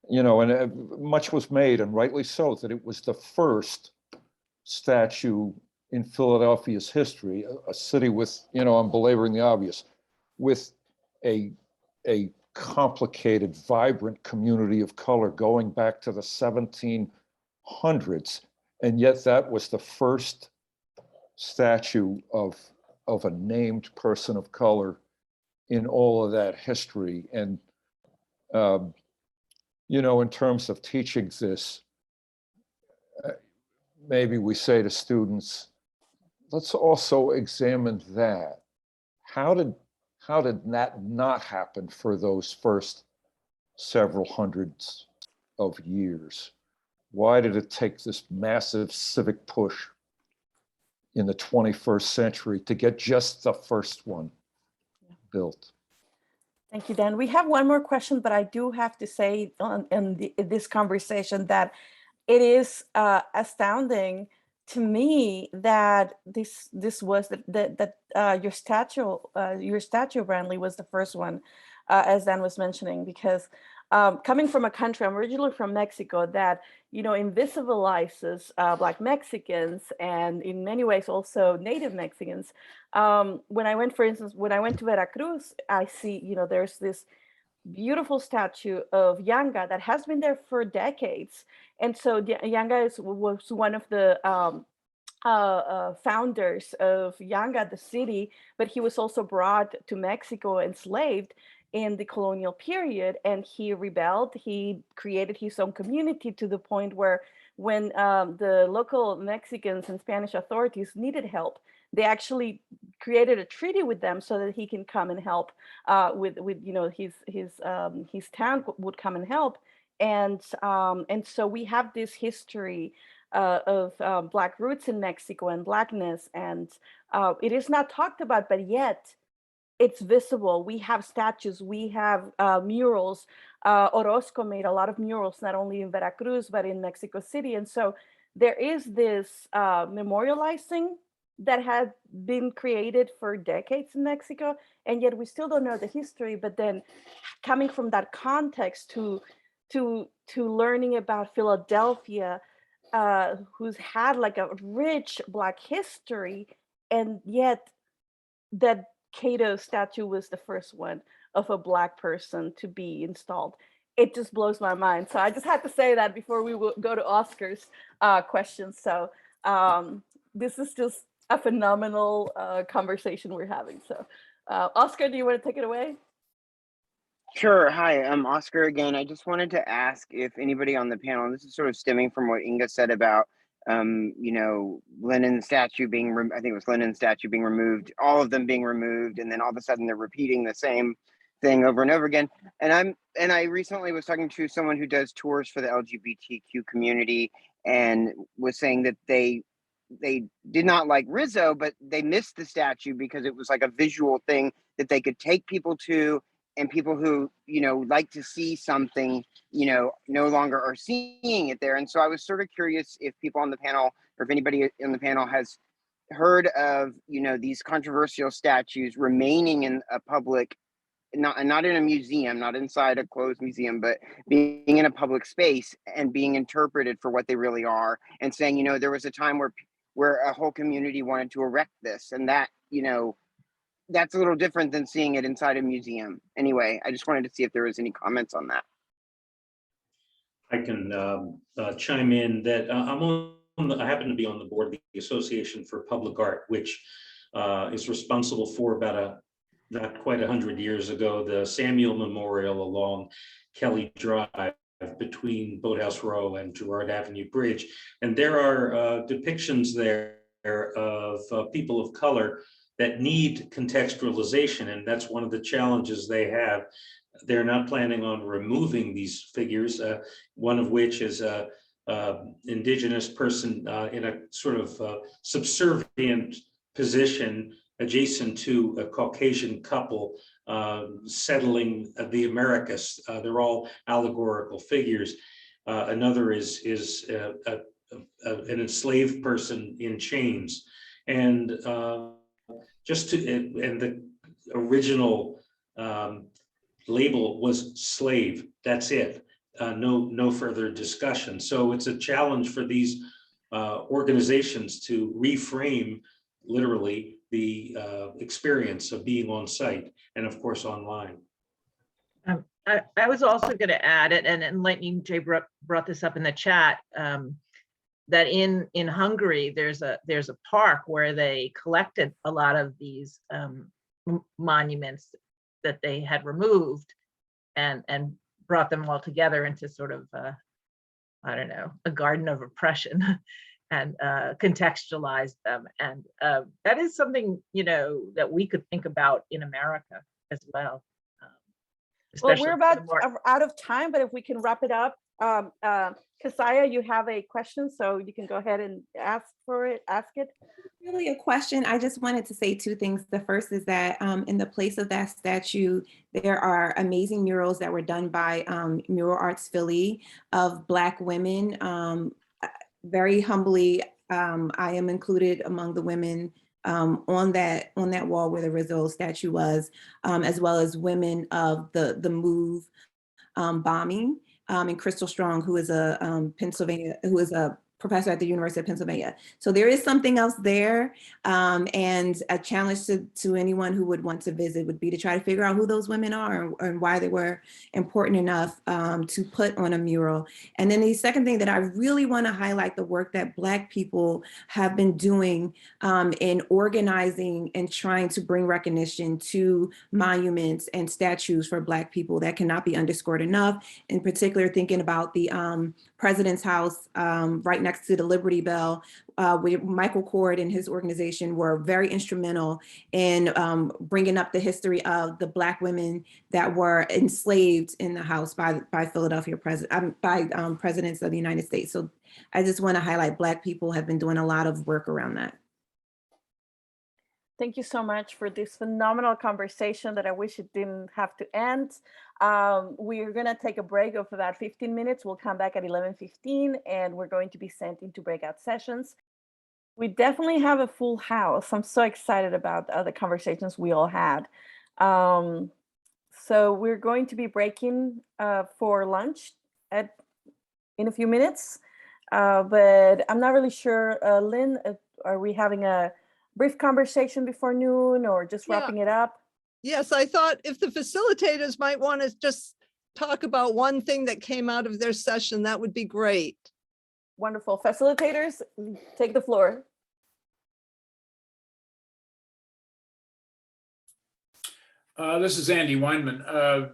and much was made, and rightly so, that it was the first statue in Philadelphia's history, a city with, I'm belaboring the obvious, with a complicated, vibrant community of color going back to the 1700s. And yet that was the first statue of a named person of color in all of that history. And, in terms of teaching this, maybe we say to students, let's also examine that. How did that not happen for those first several hundreds of years? Why did it take this massive civic push in the 21st century to get just the first one built? Thank you, Dan. We have one more question, but I do have to say in this conversation that it is astounding to me that this was that your statue, Brandley, was the first one, as Dan was mentioning, because coming from a country, I'm originally from Mexico, that invisibilizes Black Mexicans, and in many ways also Native Mexicans. When I went to Veracruz, I see there's this beautiful statue of Yanga that has been there for decades, and so Yanga was one of the founders of Yanga, the city, but he was also brought to Mexico enslaved in the colonial period, and he rebelled. He created his own community to the point where when the local Mexicans and Spanish authorities needed help, they actually created a treaty with them so that he can come and help with his town would come and help. And so we have this history of Black roots in Mexico and Blackness, and it is not talked about, but yet it's visible. We have statues, we have murals. Orozco made a lot of murals, not only in Veracruz, but in Mexico City. And so there is this memorializing that had been created for decades in Mexico, and yet we still don't know the history. But then coming from that context to learning about Philadelphia, who's had like a rich Black history, and yet that Cato statue was the first one of a Black person to be installed. It just blows my mind. So I just had to say that before we go to Oscar's questions. So this is just a phenomenal conversation we're having. So Oscar, do you want to take it away? Sure. Hi, I'm Oscar again. I just wanted to ask if anybody on the panel, and this is sort of stemming from what Inga said about, Lenin's statue being, I think it was Lenin's statue being removed, all of them being removed, and then all of a sudden they're repeating the same thing over and over again. And I recently was talking to someone who does tours for the LGBTQ community and was saying that they did not like Rizzo, but they missed the statue because it was like a visual thing that they could take people to, and people who, like to see something, no longer are seeing it there. And so I was sort of curious if people on the panel, or if anybody on the panel has heard of, these controversial statues remaining in a public, not in a museum, not inside a closed museum, but being in a public space and being interpreted for what they really are, and saying, there was a time where a whole community wanted to erect this, and that, that's a little different than seeing it inside a museum. Anyway, I just wanted to see if there was any comments on that. I can chime in that I happen to be on the board of the Association for Public Art, which is responsible for about not quite 100 years ago, the Samuel Memorial along Kelly Drive between Boathouse Row and Girard Avenue Bridge. And there are depictions there of people of color that need contextualization, and that's one of the challenges they have. They're not planning on removing these figures, one of which is a indigenous person in a sort of subservient position adjacent to a Caucasian couple settling the Americas. They're all allegorical figures. Another is an enslaved person in chains. And and the original label was slave. That's it. No further discussion. So it's a challenge for these organizations to reframe literally the experience of being on site and of course online. I was also going to add it, and Lightning J brought this up in the chat, that in Hungary there's a park where they collected a lot of these monuments that they had removed and brought them all together into sort of I don't know, a garden of oppression and contextualized them. And that is something, that we could think about in America as well. Well, we're about out of time, but if we can wrap it up. Keziah, you have a question, so you can go ahead and ask it. Really a question. I just wanted to say two things. The first is that in the place of that statue, there are amazing murals that were done by Mural Arts Philly of Black women. Very humbly, I am included among the women on that wall where the Rizzo statue was, as well as women of the MOVE bombing. And Crystal Strong, who is a professor at the University of Pennsylvania. So there is something else there. And a challenge to anyone who would want to visit would be to try to figure out who those women are and why they were important enough to put on a mural. And then the second thing that I really want to highlight, the work that Black people have been doing in organizing and trying to bring recognition to monuments and statues for Black people. That cannot be underscored enough. In particular, thinking about the President's House right next to the Liberty Bell, where Michael Cord and his organization were very instrumental in bringing up the history of the Black women that were enslaved in the house by Philadelphia presidents of the United States. So I just want to highlight Black people have been doing a lot of work around that. Thank you so much for this phenomenal conversation that I wish it didn't have to end. We're going to take a break of about 15 minutes. We'll come back at 11:15 and we're going to be sent into breakout sessions. We definitely have a full house. I'm so excited about the conversations we all had. So we're going to be breaking for lunch in a few minutes, but I'm not really sure. Lynn, are we having a brief conversation before noon or just wrapping it up? Yes, I thought if the facilitators might want to just talk about one thing that came out of their session, that would be great. Wonderful. Facilitators, take the floor. This is Andy Weinman.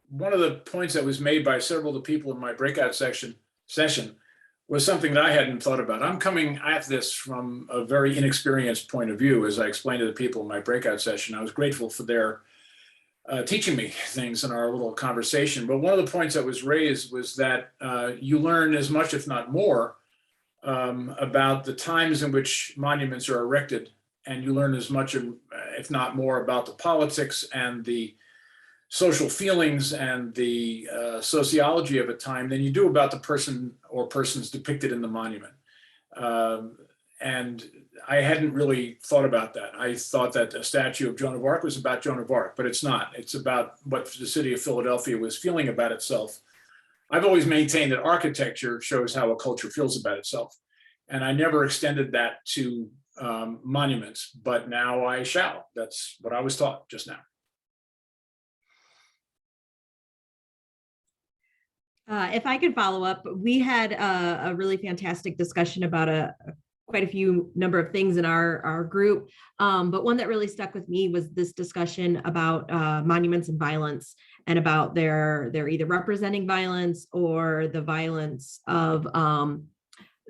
One of the points that was made by several of the people in my breakout session was something that I hadn't thought about. I'm coming at this from a very inexperienced point of view. As I explained to the people in my breakout session, I was grateful for their teaching me things in our little conversation. But one of the points that was raised was that you learn as much, if not more, about the times in which monuments are erected. And you learn as much, if not more, about the politics and the social feelings and the sociology of a time than you do about the person or persons depicted in the monument. And I hadn't really thought about that. I thought that a statue of Joan of Arc was about Joan of Arc, but it's not. It's about what the city of Philadelphia was feeling about itself. I've always maintained that architecture shows how a culture feels about itself. And I never extended that to monuments, but now I shall. That's what I was taught just now. If I could follow up, we had a really fantastic discussion about quite a few number of things in our group, but one that really stuck with me was this discussion about monuments and violence, and about their either representing violence or the violence of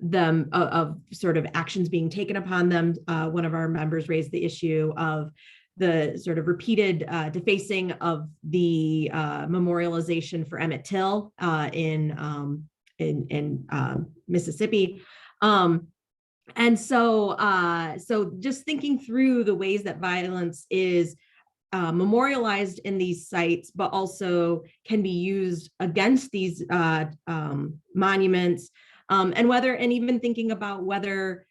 them of sort of actions being taken upon them. One of our members raised the issue of the sort of repeated defacing of the memorialization for Emmett Till in Mississippi. And so just thinking through the ways that violence is memorialized in these sites, but also can be used against these monuments, and even thinking about whether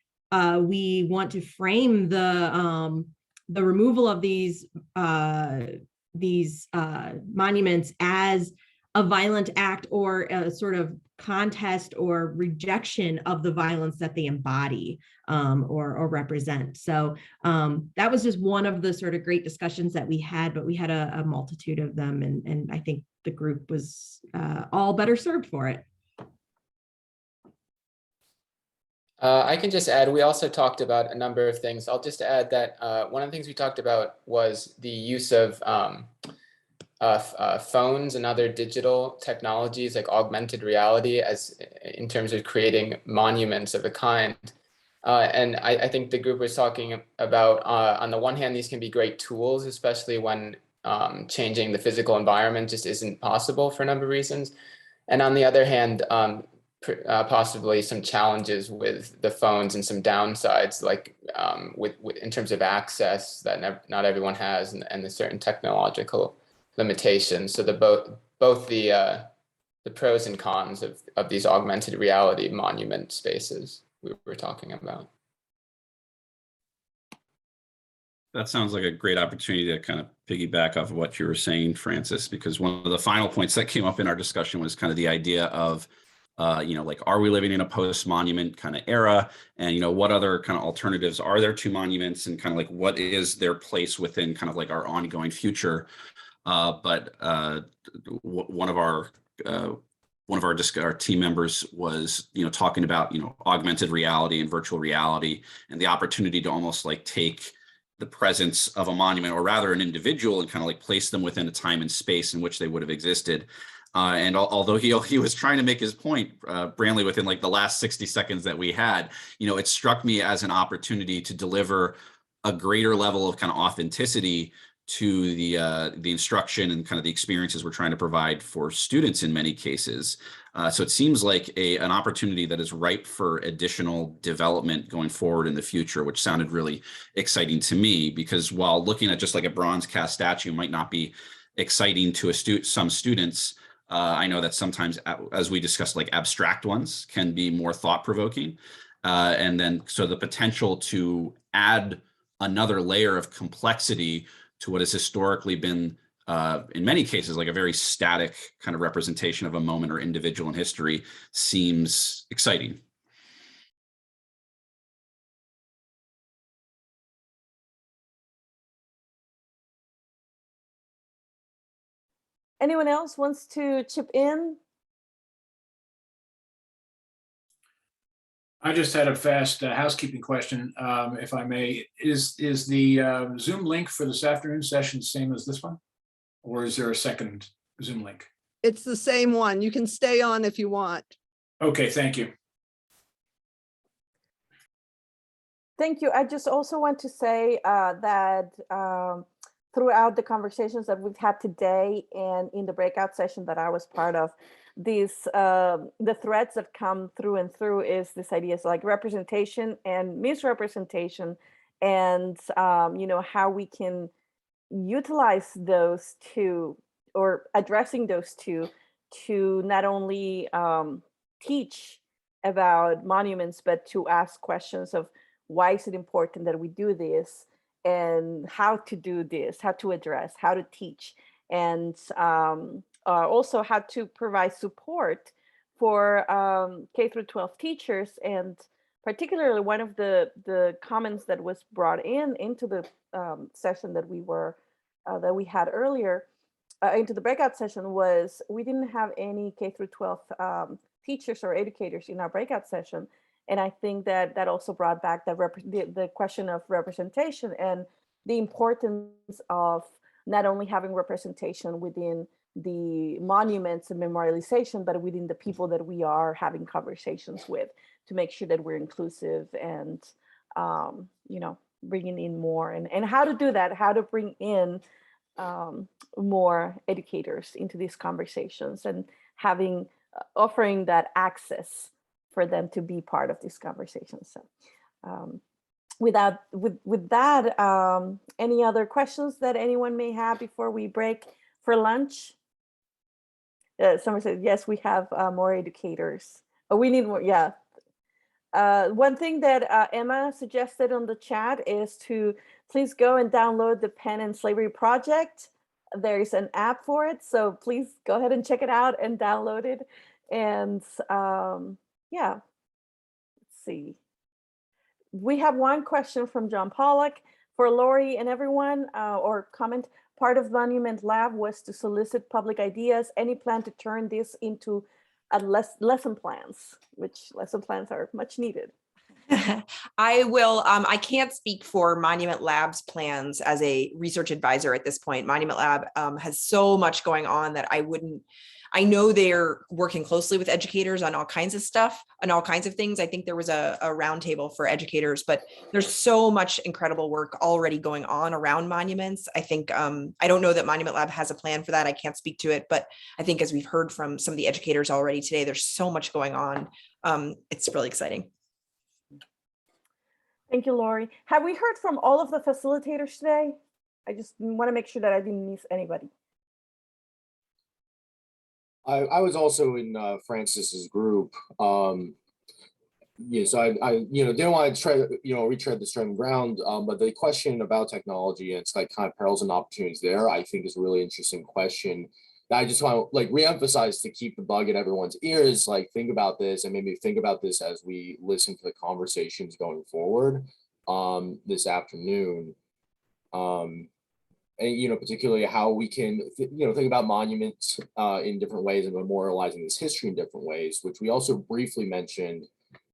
we want to frame the removal of these monuments as a violent act or a sort of contest or rejection of the violence that they embody or represent. So that was just one of the sort of great discussions that we had, but we had a multitude of them, and I think the group was all better served for it. I can just add, we also talked about a number of things. I'll just add that one of the things we talked about was the use of phones and other digital technologies like augmented reality as in terms of creating monuments of a kind. And I think the group was talking about, on the one hand, these can be great tools, especially when changing the physical environment just isn't possible for a number of reasons. And on the other hand, possibly some challenges with the phones and some downsides, like with in terms of access that not everyone has, and the certain technological limitations. So both the pros and cons of these augmented reality monument spaces we were talking about. That sounds like a great opportunity to kind of piggyback off of what you were saying, Francis, because one of the final points that came up in our discussion was kind of the idea of like, are we living in a post-monument kind of era? And, what other kind of alternatives are there to monuments, and kind of like what is their place within kind of like our ongoing future? But one of our our team members was, talking about, augmented reality and virtual reality, and the opportunity to almost like take the presence of a monument, or rather an individual, and kind of like place them within a time and space in which they would have existed. And although he was trying to make his point, Branley, within like the last 60 seconds that we had, it struck me as an opportunity to deliver a greater level of kind of authenticity to the instruction and kind of the experiences we're trying to provide for students in many cases. So it seems like an opportunity that is ripe for additional development going forward in the future, which sounded really exciting to me, because while looking at just like a bronze cast statue might not be exciting to some students, I know that sometimes, as we discussed, like abstract ones can be more thought-provoking. And then so the potential to add another layer of complexity to what has historically been, in many cases, like a very static kind of representation of a moment or individual in history seems exciting. Anyone else wants to chip in? I just had a fast housekeeping question, if I may. Is the Zoom link for this afternoon session the same as this one? Or is there a second Zoom link? It's the same one. You can stay on if you want. Okay, thank you. Thank you. I just also want to say that throughout the conversations that we've had today and in the breakout session that I was part of, the threads that come through and through is this idea is like representation and misrepresentation, and how we can utilize those two, or addressing those two, to not only teach about monuments, but to ask questions of why is it important that we do this, and how to do this, how to address, how to teach, and also how to provide support for K through 12 teachers. And particularly one of the comments that was brought into the session that we had earlier, into the breakout session, was we didn't have any K through 12 teachers or educators in our breakout session. And I think that also brought back the question of representation and the importance of not only having representation within the monuments and memorialization, but within the people that we are having conversations with, to make sure that we're inclusive and, bringing in more, and how to do that, how to bring in more educators into these conversations, and offering that access for them to be part of these conversations. So with that, any other questions that anyone may have before we break for lunch? Someone said, yes, we have more educators. Oh, we need more, yeah. One thing that Emma suggested on the chat is to please go and download the Penn and Slavery Project. There is an app for it, so please go ahead and check it out and download it. And yeah, let's see. We have one question from John Pollock for Laurie and everyone, or comment. Part of Monument Lab was to solicit public ideas. Any plan to turn this into lesson plans, which lesson plans are much needed? I will, I can't speak for Monument Lab's plans as a research advisor at this point. Monument Lab has so much going on that I know they're working closely with educators on all kinds of stuff and all kinds of things. I think there was a roundtable for educators, but there's so much incredible work already going on around monuments. I think, I don't know that Monument Lab has a plan for that. I can't speak to it, but I think as we've heard from some of the educators already today, there's so much going on. It's really exciting. Thank you, Laurie. Have we heard from all of the facilitators today? I just want to make sure that I didn't miss anybody. I was also in Francis's group. Yeah, so I didn't want to try to, retread the certain ground, but the question about technology and it's like kind of perils and opportunities there, I think is a really interesting question that I just want to like reemphasize to keep the bug in everyone's ears. Like, think about this, and maybe think about this as we listen to the conversations going forward this afternoon. And, you know, particularly how we can, you know, think about monuments in different ways and memorializing this history in different ways, which we also briefly mentioned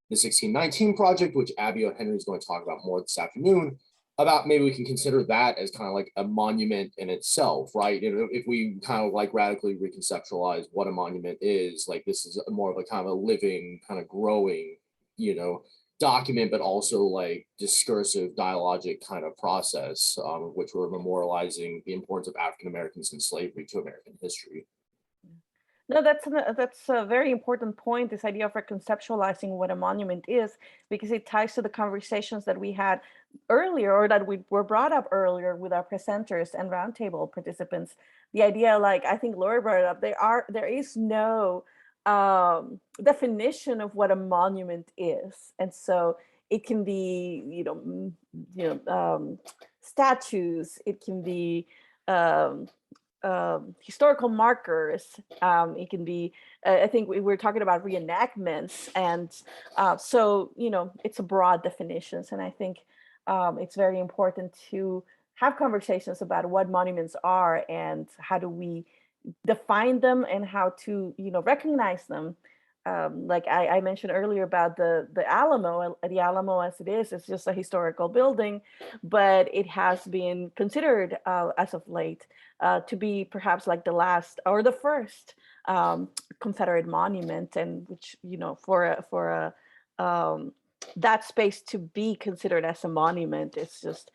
the 1619 project, which Abby O'Henry is going to talk about more this afternoon, about maybe we can consider that as kind of like a monument in itself, right? You know, if we kind of like radically reconceptualize what a monument is, like this is more of a kind of a living, kind of growing, you know, document, but also like discursive dialogic kind of process, which we're memorializing the importance of African Americans in slavery to American history. No, that's a very important point, this idea of reconceptualizing what a monument is, because it ties to the conversations that we had earlier, or that we were brought up earlier with our presenters and roundtable participants. The idea, like I think Laurie brought it up, there is no definition of what a monument is, and so it can be, statues, it can be historical markers, it can be, I think we were talking about reenactments, and so, you know, it's a broad definitions, and I think it's very important to have conversations about what monuments are and how do we define them and how to, you know, recognize them. Like I mentioned earlier about the Alamo. The Alamo, as it is, it's just a historical building, but it has been considered as of late to be perhaps like the last or the first Confederate monument, and which, you know, for that space to be considered as a monument, it's just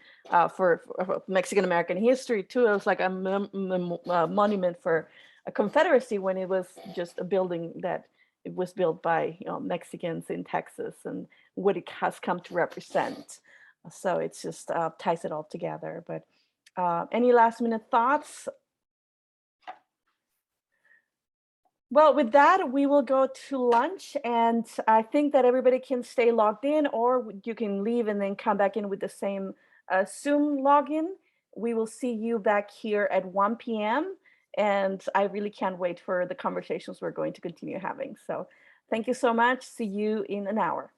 for Mexican American history too. It was like a monument for a Confederacy when it was just a building that it was built by, you know, Mexicans in Texas, and what it has come to represent. So it's just ties it all together. But any last minute thoughts? Well, with that, we will go to lunch, and I think that everybody can stay logged in, or you can leave and then come back in with the same Zoom login. We will see you back here at 1 p.m. And I really can't wait for the conversations we're going to continue having. So thank you so much. See you in an hour.